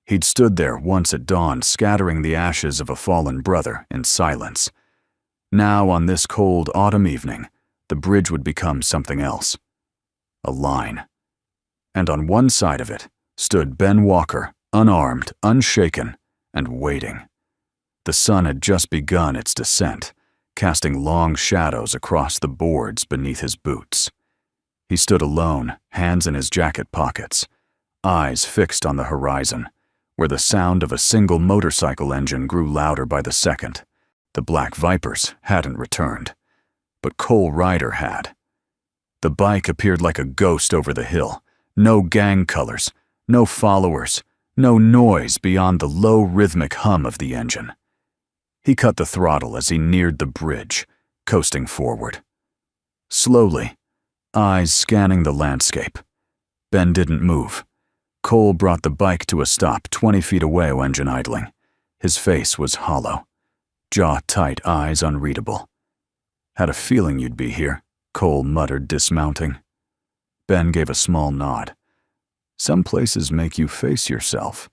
Speaker 1: He'd stood there once at dawn scattering the ashes of a fallen brother in silence. Now, on this cold autumn evening, the bridge would become something else. A line. And on one side of it stood Ben Walker, unarmed, unshaken, and waiting. The sun had just begun its descent, casting long shadows across the boards beneath his boots. He stood alone, hands in his jacket pockets, eyes fixed on the horizon, where the sound of a single motorcycle engine grew louder by the second. The black Vipers hadn't returned, but Cole Ryder had. The bike appeared like a ghost over the hill, no gang colors, no followers, no noise beyond the low rhythmic hum of the engine. He cut the throttle as he neared the bridge, coasting forward. Slowly, eyes scanning the landscape. Ben didn't move. Cole brought the bike to a stop 20 feet away, engine idling. His face was hollow, jaw tight, eyes unreadable. Had a feeling you'd be here, Cole muttered, dismounting. Ben gave a small nod. Some places make you face yourself.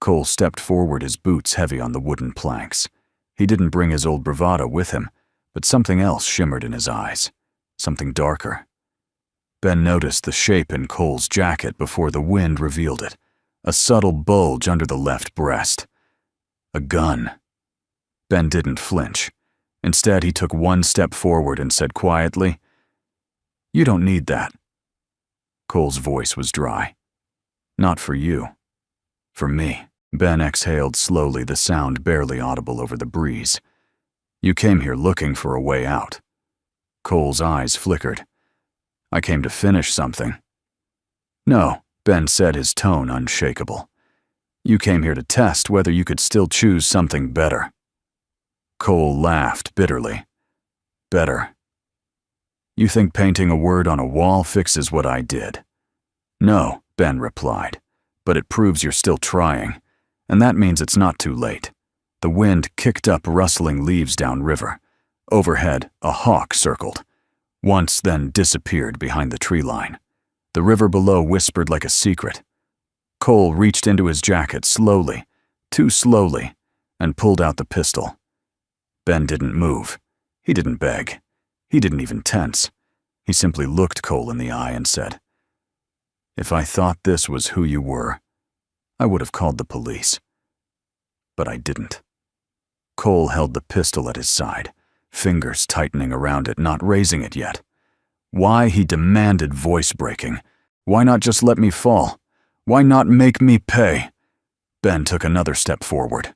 Speaker 1: Cole stepped forward, his boots heavy on the wooden planks. He didn't bring his old bravado with him, but something else shimmered in his eyes, something darker. Ben noticed the shape in Cole's jacket before the wind revealed it, a subtle bulge under the left breast. A gun. Ben didn't flinch. Instead, he took one step forward and said quietly, "You don't need that." Cole's voice was dry. "Not for you." For me. Ben exhaled slowly, the sound barely audible over the breeze. You came here looking for a way out. Cole's eyes flickered. I came to finish something. No, Ben said, his tone unshakable. You came here to test whether you could still choose something better. Cole laughed bitterly. Better. You think painting a word on a wall fixes what I did? No, Ben replied, but it proves you're still trying, and that means it's not too late. The wind kicked up rustling leaves downriver. Overhead, a hawk circled. Once then disappeared behind the tree line. The river below whispered like a secret. Cole reached into his jacket slowly, too slowly, and pulled out the pistol. Ben didn't move. He didn't beg. He didn't even tense. He simply looked Cole in the eye and said, If I thought this was who you were, I would have called the police. But I didn't. Cole held the pistol at his side, fingers tightening around it, not raising it yet. Why, he demanded, voice breaking. Why not just let me fall? Why not make me pay? Ben took another step forward.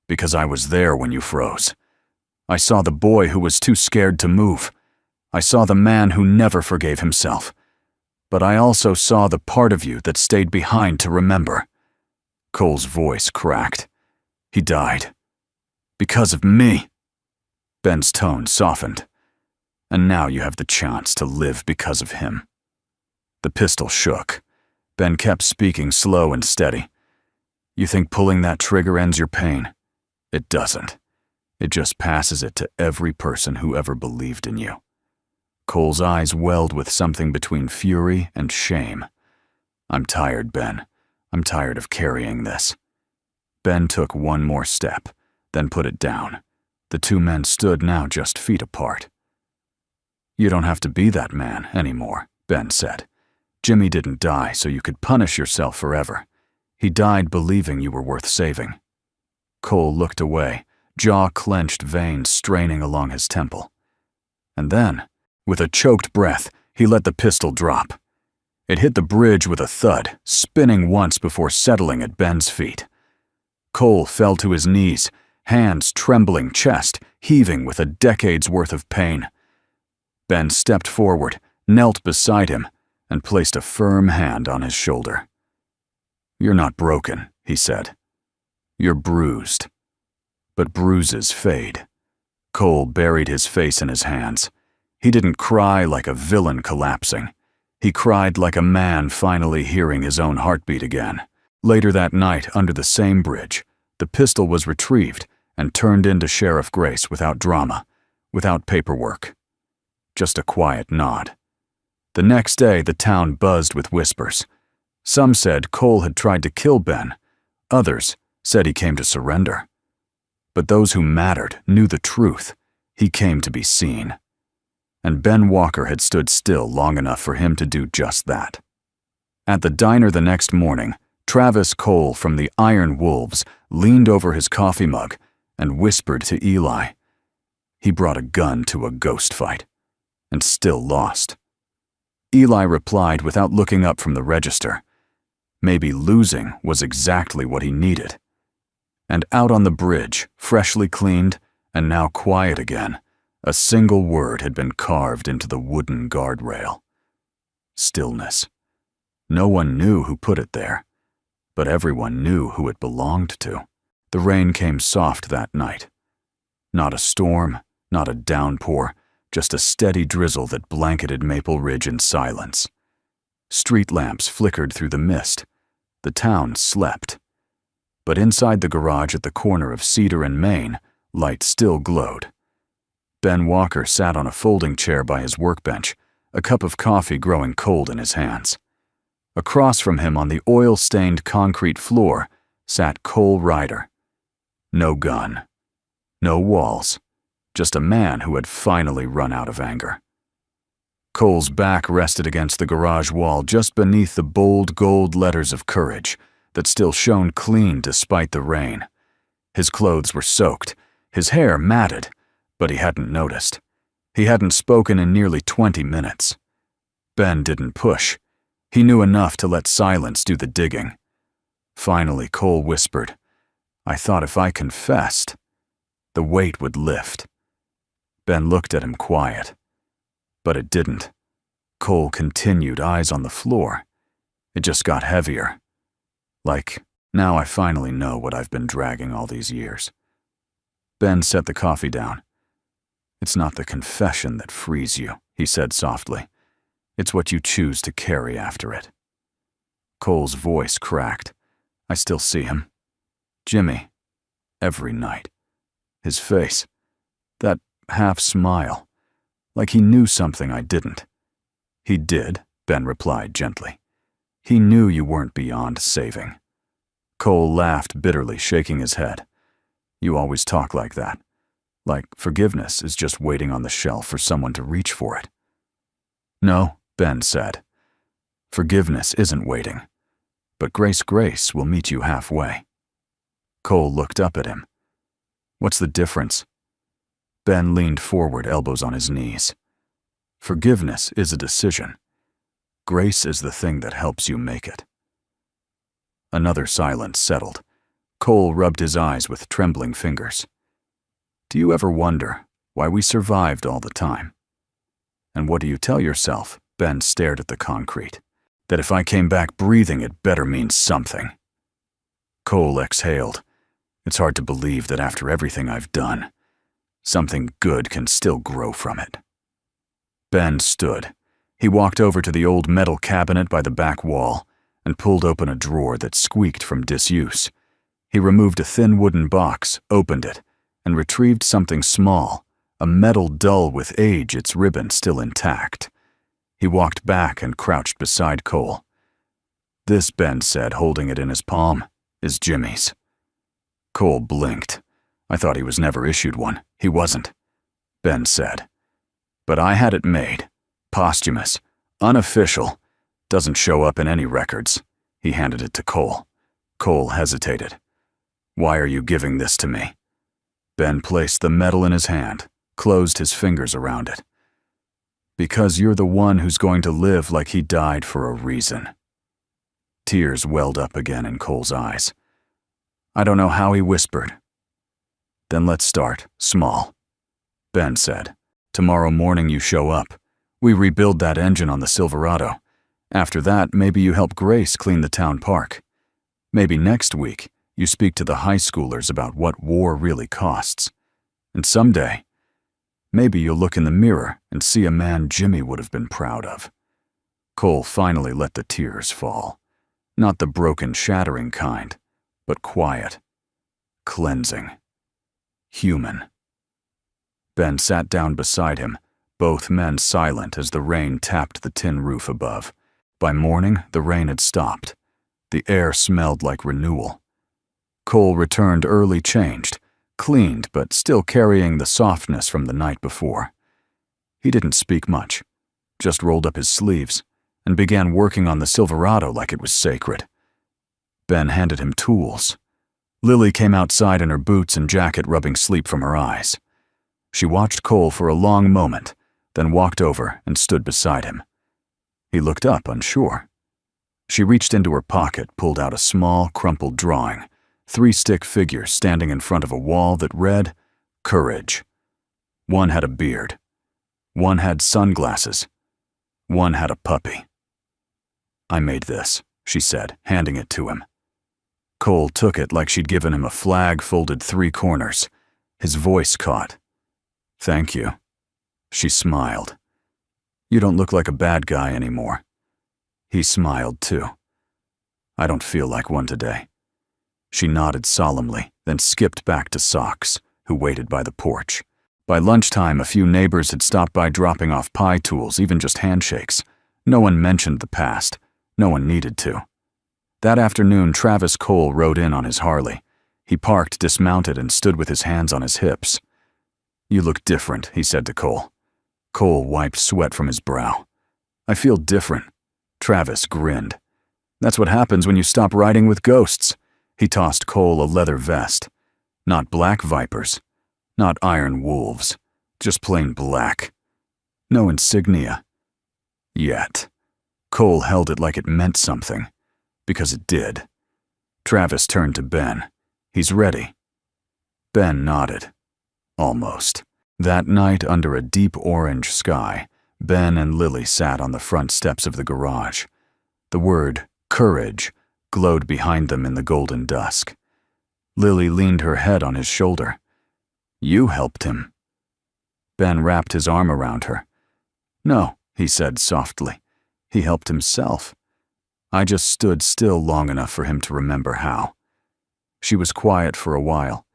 Speaker 1: Because I was there when you froze. I saw the boy who was too scared to move. I saw the man who never forgave himself. But I also saw the part of you that stayed behind to remember. Cole's voice cracked. He died. Because of me. Ben's tone softened. And now you have the chance to live because of him. The pistol shook. Ben kept speaking slow and steady. You think pulling that trigger ends your pain? It doesn't. It just passes it to every person who ever believed in you. Cole's eyes welled with something between fury and shame. I'm tired, Ben. I'm tired of carrying this. Ben took one more step, then put it down. The two men stood now just feet apart. You don't have to be that man anymore, Ben said. Jimmy didn't die so you could punish yourself forever. He died believing you were worth saving. Cole looked away, jaw-clenched veins straining along his temple. And then, with a choked breath, he let the pistol drop. It hit the bridge with a thud, spinning once before settling at Ben's feet. Cole fell to his knees, hands trembling, chest heaving with a decade's worth of pain. Ben stepped forward, knelt beside him, and placed a firm hand on his shoulder. You're not broken, he said. You're bruised. But bruises fade. Cole buried his face in his hands. He didn't cry like a villain collapsing. He cried like a man finally hearing his own heartbeat again. Later that night, under the same bridge, the pistol was retrieved and turned into Sheriff Grace without drama, without paperwork. Just a quiet nod. The next day, the town buzzed with whispers. Some said Cole had tried to kill Ben. Others said he came to surrender. But those who mattered knew the truth. He came to be seen. And Ben Walker had stood still long enough for him to do just that. At the diner the next morning, Travis Cole from the Iron Wolves leaned over his coffee mug and whispered to Eli. He brought a gun to a ghost fight, and still lost. Eli replied without looking up from the register. Maybe losing was exactly what he needed. And out on the bridge, freshly cleaned and now quiet again, a single word had been carved into the wooden guardrail. Stillness. No one knew who put it there, but everyone knew who it belonged to. The rain came soft that night. Not a storm, not a downpour, just a steady drizzle that blanketed Maple Ridge in silence. Street lamps flickered through the mist. The town slept. But inside the garage at the corner of Cedar and Main, light still glowed. Ben Walker sat on a folding chair by his workbench, a cup of coffee growing cold in his hands. Across from him on the oil-stained concrete floor sat Cole Ryder. No gun. No walls. Just a man who had finally run out of anger. Cole's back rested against the garage wall just beneath the bold gold letters of courage that still shone clean despite the rain. His clothes were soaked, his hair matted, but he hadn't noticed. He hadn't spoken in nearly 20 minutes. Ben didn't push. He knew enough to let silence do the digging. Finally, Cole whispered, "I thought if I confessed, the weight would lift." Ben looked at him quiet. But it didn't. Cole continued, eyes on the floor. It just got heavier. Like, now I finally know what I've been dragging all these years. Ben set the coffee down. "It's not the confession that frees you," he said softly. "It's what you choose to carry after it." Cole's voice cracked. I still see him. Jimmy. Every night. His face. That half smile. Like he knew something I didn't. "He did," Ben replied gently. "He knew you weren't beyond saving." Cole laughed bitterly, shaking his head. "You always talk like that. Like forgiveness is just waiting on the shelf for someone to reach for it." "No," Ben said. "Forgiveness isn't waiting. But grace will meet you halfway." Cole looked up at him. "What's the difference?" Ben leaned forward, elbows on his knees. "Forgiveness is a decision. Grace is the thing that helps you make it." Another silence settled. Cole rubbed his eyes with trembling fingers. "Do you ever wonder why we survived all the time? And what do you tell yourself?" Ben stared at the concrete. "That if I came back breathing, it better mean something." Cole exhaled. "It's hard to believe that after everything I've done, something good can still grow from it." Ben stood. He walked over to the old metal cabinet by the back wall and pulled open a drawer that squeaked from disuse. He removed a thin wooden box, opened it, and retrieved something small, a metal dull with age, its ribbon still intact. He walked back and crouched beside Cole. "This," Ben said, holding it in his palm, "is Jimmy's." Cole blinked. "I thought he was never issued one." "He wasn't," Ben said. "But I had it made. Posthumous. Unofficial. Doesn't show up in any records." He handed it to Cole. Cole hesitated. "Why are you giving this to me?" Ben placed the medal in his hand, closed his fingers around it. "Because you're the one who's going to live like he died for a reason." Tears welled up again in Cole's eyes. I don't know how he whispered. "Then let's start small," Ben said. "Tomorrow morning you show up. We rebuild that engine on the Silverado. After that, maybe you help Grace clean the town park. Maybe next week, you speak to the high schoolers about what war really costs. And someday, maybe you'll look in the mirror and see a man Jimmy would have been proud of." Cole finally let the tears fall. Not the broken, shattering kind, but quiet, cleansing, human. Ben sat down beside him, both men silent as the rain tapped the tin roof above. By morning, the rain had stopped. The air smelled like renewal. Cole returned early changed, cleaned but still carrying the softness from the night before. He didn't speak much, just rolled up his sleeves and began working on the Silverado like it was sacred. Ben handed him tools. Lily came outside in her boots and jacket, rubbing sleep from her eyes. She watched Cole for a long moment, then walked over and stood beside him. He looked up, unsure. She reached into her pocket, pulled out a small, crumpled drawing, 3 stick figures standing in front of a wall that read, "Courage." One had a beard. One had sunglasses. One had a puppy. "I made this," she said, handing it to him. Cole took it like she'd given him a flag folded 3 corners. His voice caught. "Thank you." She smiled. "You don't look like a bad guy anymore." He smiled too. "I don't feel like one today." She nodded solemnly, then skipped back to Socks, who waited by the porch. By lunchtime, a few neighbors had stopped by dropping off pie tools, even just handshakes. No one mentioned the past. No one needed to. That afternoon, Travis Cole rode in on his Harley. He parked, dismounted, and stood with his hands on his hips. "You look different," he said to Cole. Cole wiped sweat from his brow. "I feel different." Travis grinned. "That's what happens when you stop riding with ghosts." He tossed Cole a leather vest. Not black vipers. Not iron wolves. Just plain black. No insignia. Yet. Cole held it like it meant something. Because it did. Travis turned to Ben. "He's ready." Ben nodded. Almost. That night, under a deep orange sky, Ben and Lily sat on the front steps of the garage. The word courage glowed behind them in the golden dusk. Lily leaned her head on his shoulder. "You helped him." Ben wrapped his arm around her. "No," he said softly. "He helped himself. I just stood still long enough for him to remember how." She was quiet for a while.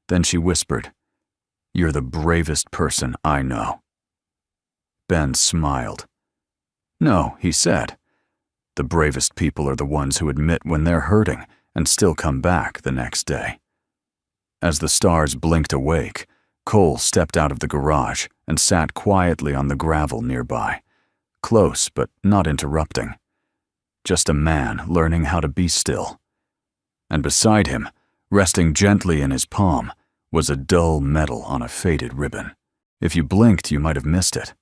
Speaker 1: Then she whispered, "You're the bravest person I know." Ben smiled. "No," he said. "The bravest people are the ones who admit when they're hurting and still come back the next day." As the stars blinked awake, Cole stepped out of the garage and sat quietly on the gravel nearby, close but not interrupting. Just a man learning how to be still. And beside him, resting gently in his palm, was a dull medal on a faded ribbon. If you blinked, you might have missed it.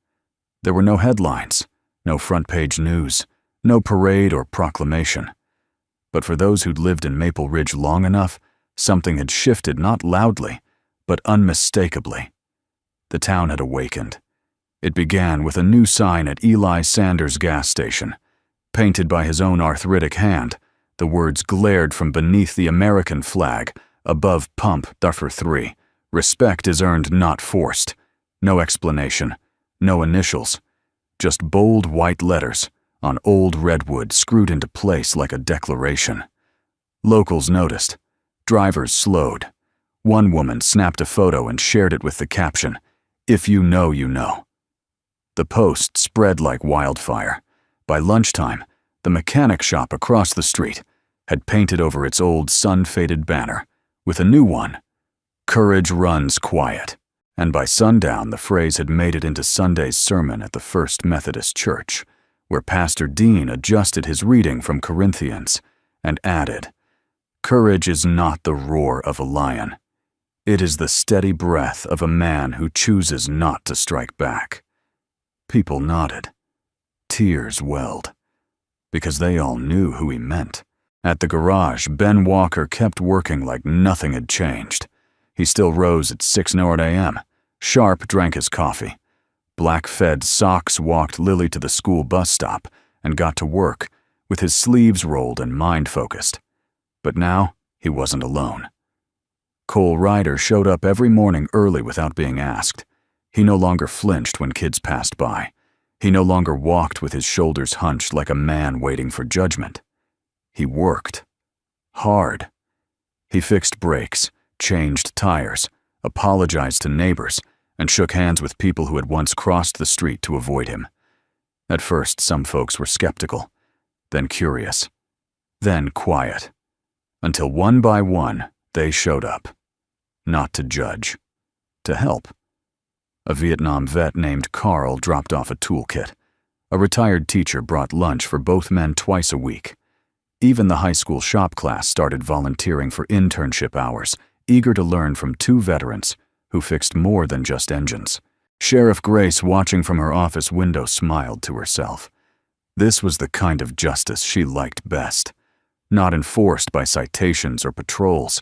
Speaker 1: There were no headlines, no front-page news, no parade or proclamation. But for those who'd lived in Maple Ridge long enough, something had shifted not loudly, but unmistakably. The town had awakened. It began with a new sign at Eli Sanders' gas station. Painted by his own arthritic hand, the words glared from beneath the American flag, above pump Duffer 3. "Respect is earned, not forced." No explanation, no initials, just bold white letters on old redwood screwed into place like a declaration. Locals noticed. Drivers slowed. One woman snapped a photo and shared it with the caption, "If you know, you know." The post spread like wildfire. By lunchtime, the mechanic shop across the street had painted over its old sun-faded banner with a new one, "Courage runs quiet." And by sundown, the phrase had made it into Sunday's sermon at the First Methodist Church, where Pastor Dean adjusted his reading from Corinthians and added, "Courage is not the roar of a lion. It is the steady breath of a man who chooses not to strike back." People nodded. Tears welled, because they all knew who he meant. At the garage, Ben Walker kept working like nothing had changed. He still rose at 6:00 a.m., Sharp drank his coffee. Black-fed Socks walked Lily to the school bus stop and got to work, with his sleeves rolled and mind focused. But now, he wasn't alone. Cole Ryder showed up every morning early without being asked. He no longer flinched when kids passed by. He no longer walked with his shoulders hunched like a man waiting for judgment. He worked. Hard. He fixed brakes, changed tires, apologized to neighbors, and shook hands with people who had once crossed the street to avoid him. At first, some folks were skeptical, then curious, then quiet, until one by one, they showed up. Not to judge, to help. A Vietnam vet named Carl dropped off a toolkit. A retired teacher brought lunch for both men twice a week. Even the high school shop class started volunteering for internship hours, eager to learn from two veterans who fixed more than just engines. Sheriff Grace, watching from her office window, smiled to herself. This was the kind of justice she liked best. Not enforced by citations or patrols,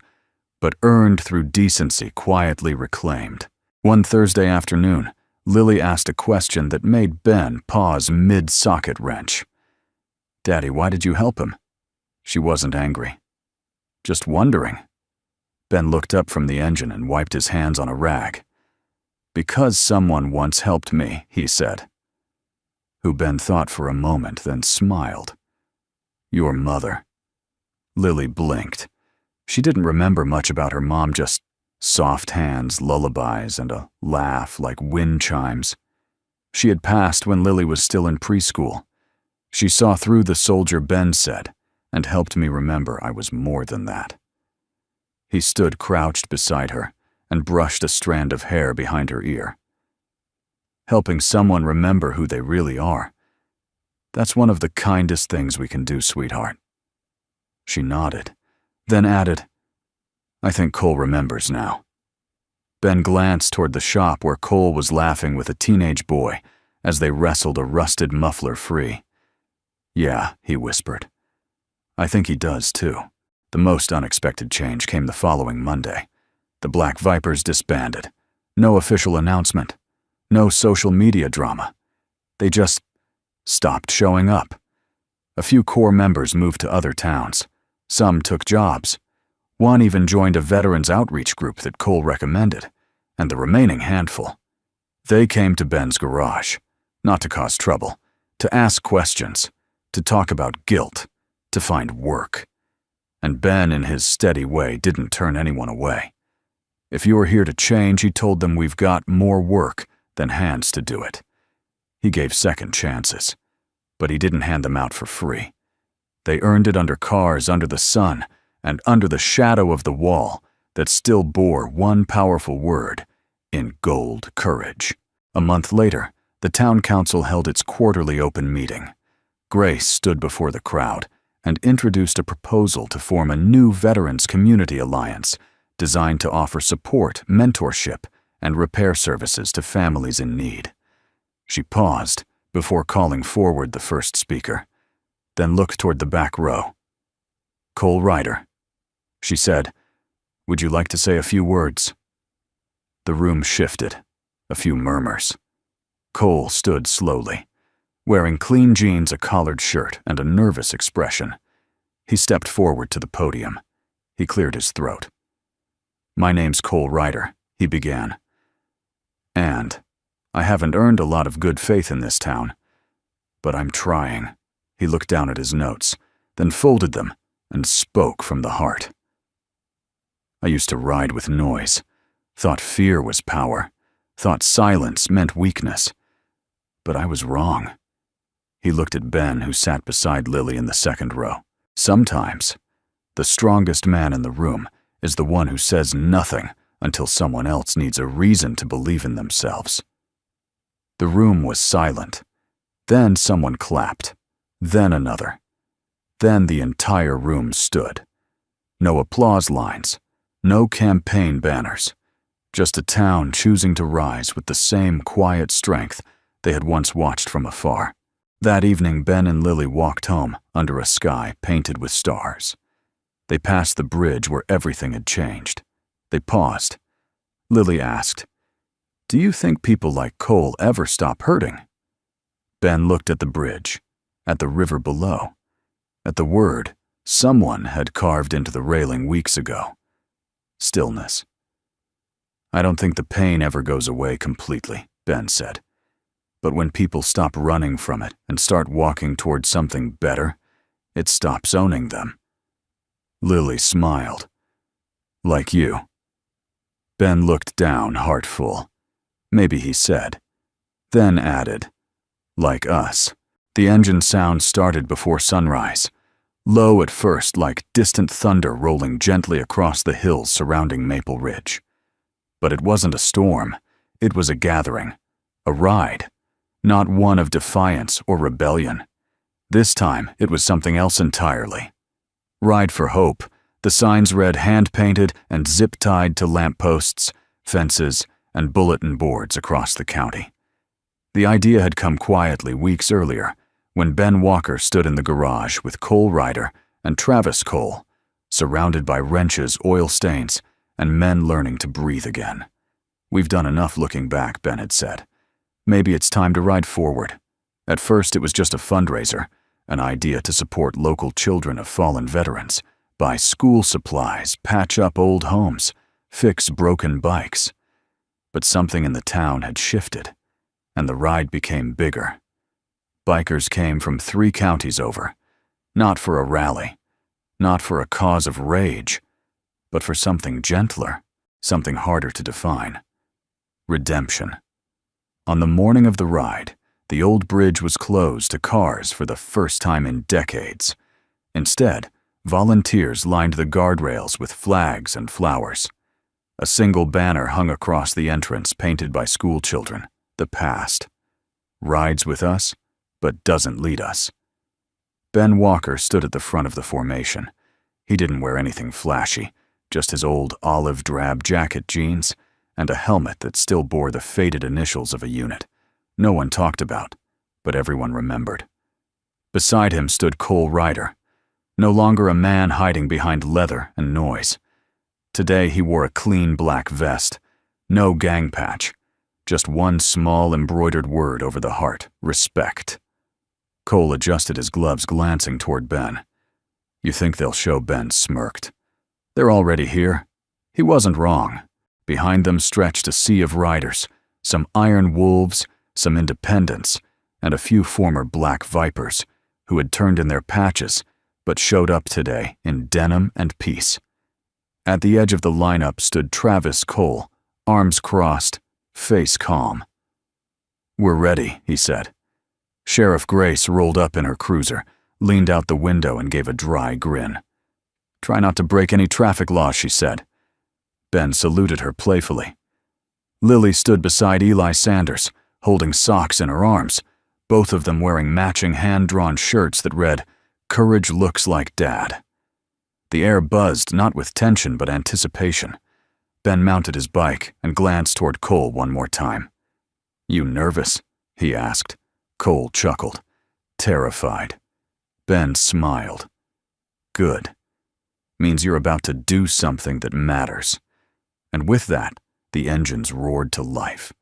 Speaker 1: but earned through decency quietly reclaimed. One Thursday afternoon, Lily asked a question that made Ben pause mid-socket wrench. "Daddy, why did you help him?" She wasn't angry. Just wondering. Ben looked up from the engine and wiped his hands on a rag. "Because someone once helped me," he said. Who Ben thought for a moment, then smiled. "Your mother." Lily blinked. She didn't remember much about her mom, just soft hands, lullabies, and a laugh like wind chimes. She had passed when Lily was still in preschool. She saw through the soldier Ben said, and helped me remember I was more than that. He stood crouched beside her and brushed a strand of hair behind her ear. Helping someone remember who they really are. That's one of the kindest things we can do, sweetheart. She nodded, then added, "I think Cole remembers now." Ben glanced toward the shop where Cole was laughing with a teenage boy as they wrestled a rusted muffler free. "Yeah," he whispered. "I think he does too." The most unexpected change came the following Monday. The Black Vipers disbanded. No official announcement. No social media drama. They just stopped showing up. A few core members moved to other towns. Some took jobs. One even joined a veterans outreach group that Cole recommended, and the remaining handful. They came to Ben's garage, not to cause trouble, to ask questions, to talk about guilt, to find work. And Ben, in his steady way, didn't turn anyone away. If you are here to change, he told them, we've got more work than hands to do it. He gave second chances, but he didn't hand them out for free. They earned it under cars, under the sun, and under the shadow of the wall that still bore one powerful word, in gold courage. A month later, the town council held its quarterly open meeting. Grace stood before the crowd and introduced a proposal to form a new Veterans Community Alliance designed to offer support, mentorship, and repair services to families in need. She paused before calling forward the first speaker, then looked toward the back row. "Cole Ryder," she said, "would you like to say a few words?" The room shifted, a few murmurs. Cole stood slowly, wearing clean jeans, a collared shirt, and a nervous expression. He stepped forward to the podium. He cleared his throat. "My name's Cole Ryder," he began. "And I haven't earned a lot of good faith in this town, but I'm trying." He looked down at his notes, then folded them and spoke from the heart. "I used to ride with noise, thought fear was power, thought silence meant weakness. But I was wrong." He looked at Ben, who sat beside Lily in the second row. "Sometimes, the strongest man in the room is the one who says nothing until someone else needs a reason to believe in themselves." The room was silent. Then someone clapped. Then another. Then the entire room stood. No applause lines. No campaign banners. Just a town choosing to rise with the same quiet strength they had once watched from afar. That evening, Ben and Lily walked home under a sky painted with stars. They passed the bridge where everything had changed. They paused. Lily asked, "Do you think people like Cole ever stop hurting?" Ben looked at the bridge, at the river below, at the word someone had carved into the railing weeks ago. Stillness. "I don't think the pain ever goes away completely," Ben said. "But when people stop running from it and start walking toward something better, it stops owning them." Lily smiled. "Like you." Ben looked down, heart full. Maybe he said. Then added, "Like us." The engine sound started before sunrise, low at first, like distant thunder rolling gently across the hills surrounding Maple Ridge. But it wasn't a storm. It was a gathering, a ride, not one of defiance or rebellion. This time, it was something else entirely. Ride for Hope. The signs read hand-painted and zip-tied to lampposts, fences, and bulletin boards across the county. The idea had come quietly weeks earlier, when Ben Walker stood in the garage with Cole Ryder and Travis Cole, surrounded by wrenches, oil stains, and men learning to breathe again. "We've done enough looking back," Ben had said. "Maybe it's time to ride forward." At first, it was just a fundraiser, an idea to support local children of fallen veterans, buy school supplies, patch up old homes, fix broken bikes. But something in the town had shifted, and the ride became bigger. Bikers came from 3 counties over, not for a rally, not for a cause of rage, but for something gentler, something harder to define. Redemption. On the morning of the ride, the old bridge was closed to cars for the first time in decades. Instead, volunteers lined the guardrails with flags and flowers. A single banner hung across the entrance painted by school children, the past. "Rides with us, but doesn't lead us." Ben Walker stood at the front of the formation. He didn't wear anything flashy, just his old olive drab jacket jeans and a helmet that still bore the faded initials of a unit. No one talked about, but everyone remembered. Beside him stood Cole Ryder. No longer a man hiding behind leather and noise. Today he wore a clean black vest, no gang patch, just one small embroidered word over the heart: respect. Cole adjusted his gloves, glancing toward Ben. You think they'll show? Ben smirked. They're already here. He wasn't wrong. Behind them stretched a sea of riders, some iron wolves, some independents, and a few former black vipers who had turned in their patches but showed up today in denim and peace. At the edge of the lineup stood Travis Cole, arms crossed, face calm. We're ready, he said. Sheriff Grace rolled up in her cruiser, leaned out the window and gave a dry grin. Try not to break any traffic laws, she said. Ben saluted her playfully. Lily stood beside Eli Sanders, holding socks in her arms, both of them wearing matching hand-drawn shirts that read, "Courage looks like Dad." The air buzzed, not with tension but anticipation. Ben mounted his bike and glanced toward Cole one more time. You nervous? He asked. Cole chuckled. Terrified. Ben smiled. Good. Means you're about to do something that matters. And with that, the engines roared to life.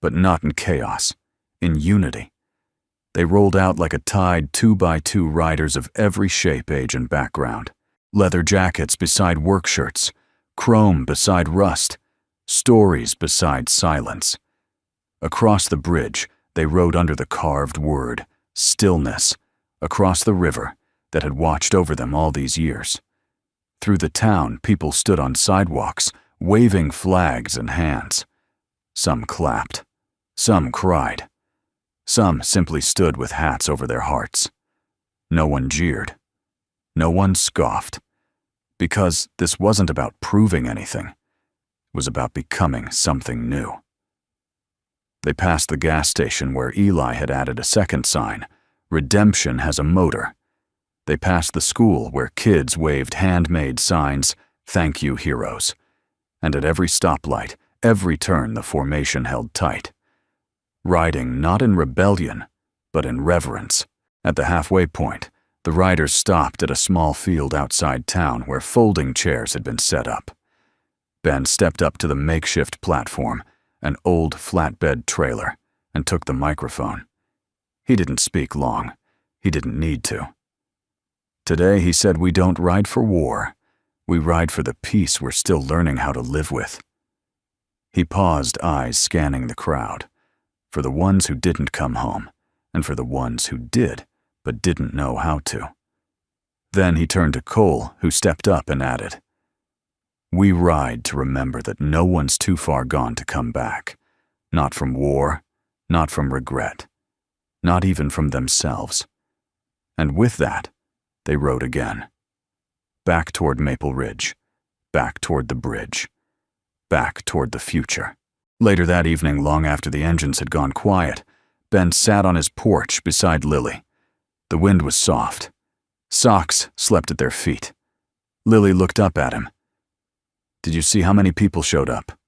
Speaker 1: But not in chaos, in unity. They rolled out like a tide, 2x2 riders of every shape, age, and background. Leather jackets beside work shirts, chrome beside rust, stories beside silence. Across the bridge, they rode under the carved word, stillness, across the river that had watched over them all these years. Through the town, people stood on sidewalks, waving flags and hands. Some clapped. Some cried. Some simply stood with hats over their hearts. No one jeered. No one scoffed. Because this wasn't about proving anything. It was about becoming something new. They passed the gas station where Eli had added a second sign, "Redemption has a motor." They passed the school where kids waved handmade signs, "Thank you, heroes." And at every stoplight, every turn, the formation held tight. Riding not in rebellion, but in reverence. At the halfway point, the riders stopped at a small field outside town where folding chairs had been set up. Ben stepped up to the makeshift platform, an old flatbed trailer, and took the microphone. He didn't speak long. He didn't need to. Today, he said, we don't ride for war. We ride for the peace we're still learning how to live with. He paused, eyes scanning the crowd, for the ones who didn't come home, and for the ones who did, but didn't know how to. Then he turned to Cole, who stepped up and added, we ride to remember that no one's too far gone to come back, not from war, not from regret, not even from themselves. And with that, they rode again. Back toward Maple Ridge, back toward the bridge, back toward the future. Later that evening, long after the engines had gone quiet, Ben sat on his porch beside Lily. The wind was soft. Socks slept at their feet. Lily looked up at him. Did you see how many people showed up?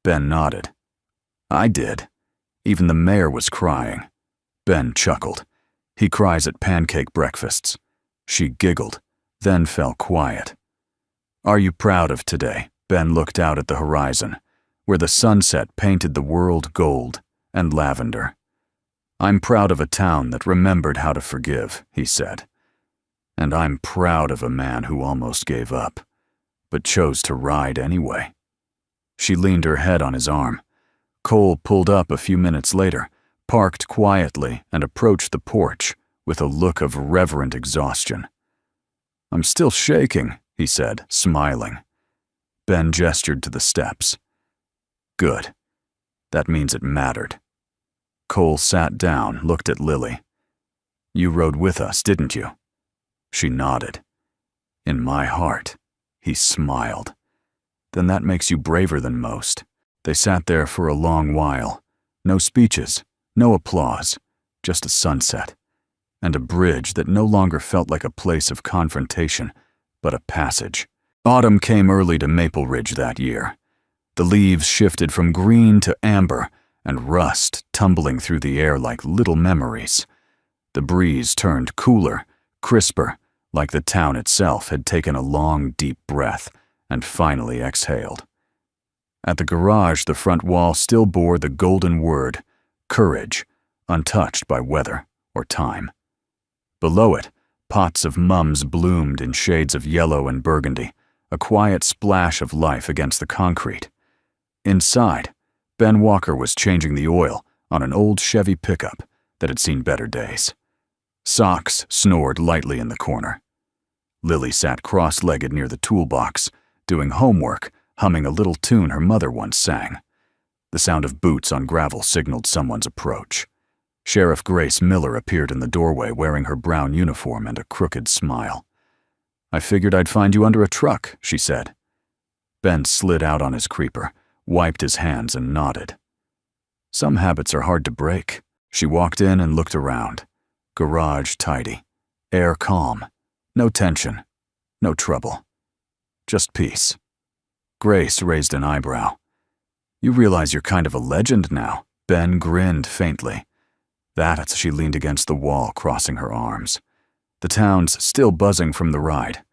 Speaker 1: Ben nodded. I did. Even the mayor was crying. Ben chuckled. He cries at pancake breakfasts. She giggled, then fell quiet. Are you proud of today? Ben looked out at the horizon, where the sunset painted the world gold and lavender. I'm proud of a town that remembered how to forgive, he said. And I'm proud of a man who almost gave up, but chose to ride anyway. She leaned her head on his arm. Cole pulled up a few minutes later, parked quietly, and approached the porch with a look of reverent exhaustion. I'm still shaking, he said, smiling. Ben gestured to the steps. Good. That means it mattered. Cole sat down, looked at Lily. You rode with us, didn't you? She nodded. In my heart. He smiled. Then that makes you braver than most. They sat there for a long while. No speeches, no applause, just a sunset. And a bridge that no longer felt like a place of confrontation, but a passage. Autumn came early to Maple Ridge that year. The leaves shifted from green to amber, and rust tumbling through the air like little memories. The breeze turned cooler, crisper, like the town itself had taken a long, deep breath and finally exhaled. At the garage, the front wall still bore the golden word, courage, untouched by weather or time. Below it, pots of mums bloomed in shades of yellow and burgundy, a quiet splash of life against the concrete. Inside, Ben Walker was changing the oil on an old Chevy pickup that had seen better days. Socks snored lightly in the corner. Lily sat cross-legged near the toolbox, doing homework, humming a little tune her mother once sang. The sound of boots on gravel signaled someone's approach. Sheriff Grace Miller appeared in the doorway wearing her brown uniform and a crooked smile. "I figured I'd find you under a truck," she said. Ben slid out on his creeper, wiped his hands and nodded. Some habits are hard to break. She walked in and looked around. Garage tidy. Air calm. No tension. No trouble. Just peace. Grace raised an eyebrow. "You realize you're kind of a legend now." Ben grinned faintly. That's she leaned against the wall, crossing her arms. The town's still buzzing from the ride.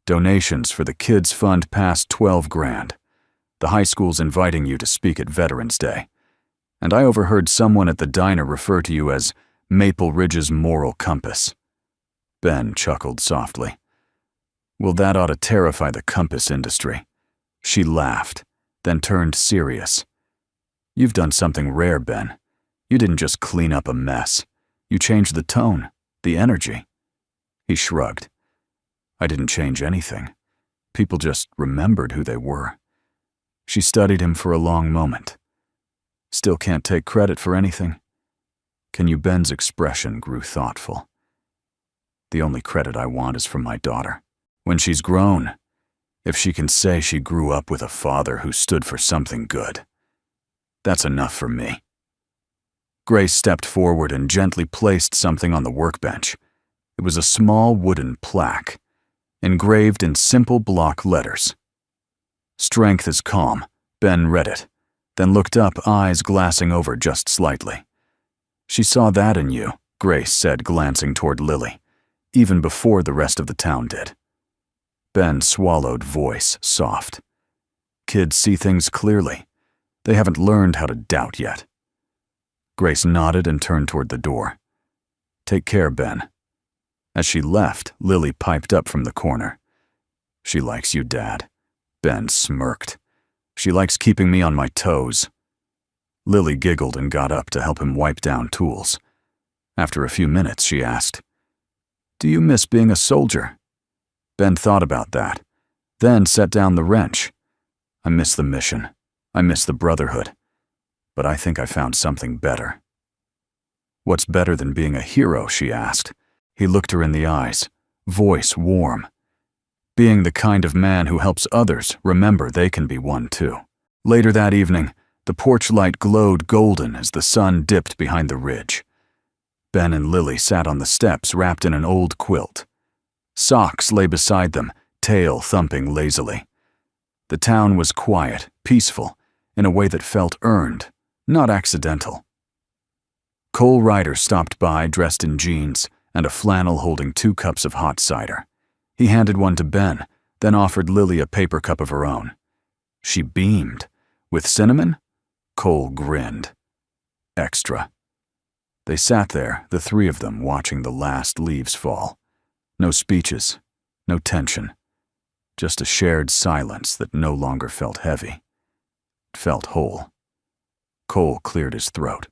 Speaker 1: Donations for the kids' fund passed 12 grand. The high school's inviting you to speak at Veterans Day. And I overheard someone at the diner refer to you as Maple Ridge's moral compass. Ben chuckled softly. "Well, that ought to terrify the compass industry." She laughed, then turned serious. "You've done something rare, Ben. You didn't just clean up a mess. You changed the tone, the energy." He shrugged. "I didn't change anything. People just remembered who they were." She studied him for a long moment. "Still can't take credit for anything?" "Can you?" Ben's expression grew thoughtful. "The only credit I want is from my daughter. When she's grown, if she can say she grew up with a father who stood for something good. That's enough for me." Grace stepped forward and gently placed something on the workbench. It was a small wooden plaque, engraved in simple block letters. "Strength is calm." Ben read it, then looked up, eyes glassing over just slightly. "She saw that in you," Grace said, glancing toward Lily, even before the rest of the town did. Ben swallowed, voice soft. "Kids see things clearly. They haven't learned how to doubt yet." Grace nodded and turned toward the door. "Take care, Ben." As she left, Lily piped up from the corner. "She likes you, Dad." Ben smirked. "She likes keeping me on my toes." Lily giggled and got up to help him wipe down tools. After a few minutes, she asked, "Do you miss being a soldier?" Ben thought about that, then set down the wrench. "I miss the mission. I miss the brotherhood. But I think I found something better." "What's better than being a hero?" she asked. He looked her in the eyes, voice warm. "Being the kind of man who helps others remember they can be one too." Later that evening, the porch light glowed golden as the sun dipped behind the ridge. Ben and Lily sat on the steps wrapped in an old quilt. Socks lay beside them, tail thumping lazily. The town was quiet, peaceful, in a way that felt earned, not accidental. Cole Ryder stopped by dressed in jeans and a flannel holding 2 cups of hot cider. He handed one to Ben, then offered Lily a paper cup of her own. She beamed. "With cinnamon?" Cole grinned. "Extra." They sat there, the 3 of them, watching the last leaves fall. No speeches, no tension. Just a shared silence that no longer felt heavy. It felt whole. Cole cleared his throat.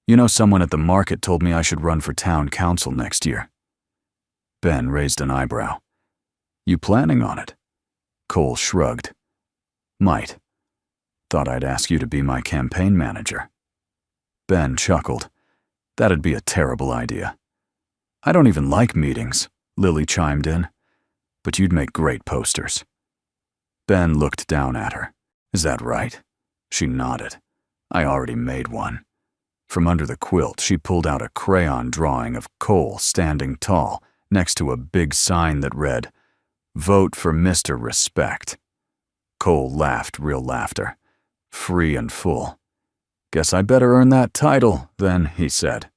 Speaker 1: "You know, someone at the market told me I should run for town council next year." Ben raised an eyebrow. "You planning on it?" Cole shrugged. "Might. Thought I'd ask you to be my campaign manager." Ben chuckled. "That'd be a terrible idea." "I don't even like meetings," Lily chimed in. "But you'd make great posters." Ben looked down at her. "Is that right?" She nodded. "I already made one." From under the quilt, she pulled out a crayon drawing of Cole standing tall next to a big sign that read, "Vote for Mr. Respect." Cole laughed real laughter, free and full. "Guess I better earn that title, then," he said.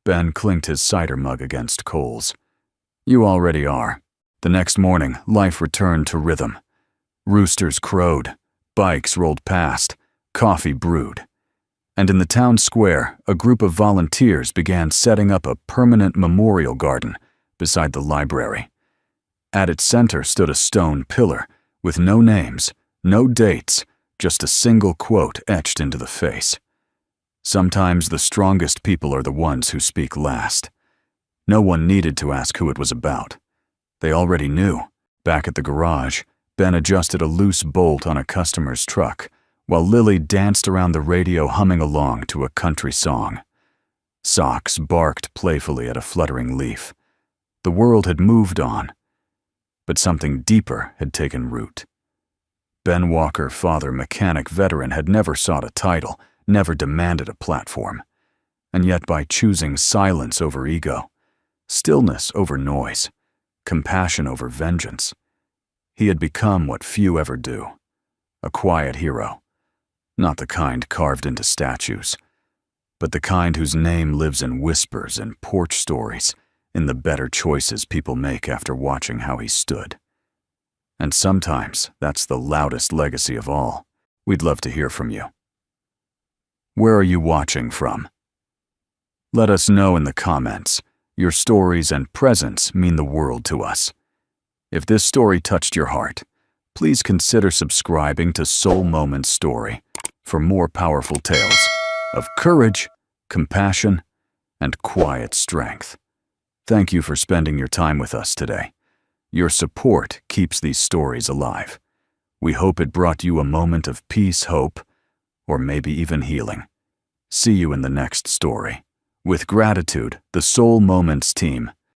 Speaker 1: Ben clinked his cider mug against Cole's. You already are. The next morning, life returned to rhythm. Roosters crowed, bikes rolled past, coffee brewed. And in the town square, a group of volunteers began setting up a permanent memorial garden beside the library. At its center stood a stone pillar with no names, no dates, just a single quote etched into the face. Sometimes the strongest people are the ones who speak last. No one needed to ask who it was about. They already knew. Back at the garage, Ben adjusted a loose bolt on a customer's truck, while Lily danced around the radio humming along to a country song. Socks barked playfully at a fluttering leaf. The world had moved on, but something deeper had taken root. Ben Walker, father mechanic veteran, had never sought a title, never demanded a platform. And yet by choosing silence over ego, stillness over noise, compassion over vengeance, he had become what few ever do, a quiet hero. Not the kind carved into statues, but the kind whose name lives in whispers and porch stories, in the better choices people make after watching how he stood. And sometimes that's the loudest legacy of all. We'd love to hear from you. Where are you watching from? Let us know in the comments. Your stories and presence mean the world to us. If this story touched your heart, please consider subscribing to Soul Moment Story for more powerful tales of courage, compassion, and quiet strength. Thank you for spending your time with us today. Your support keeps these stories alive. We hope it brought you a moment of peace, hope, or maybe even healing. See you in the next story. With gratitude, the Soul Moments team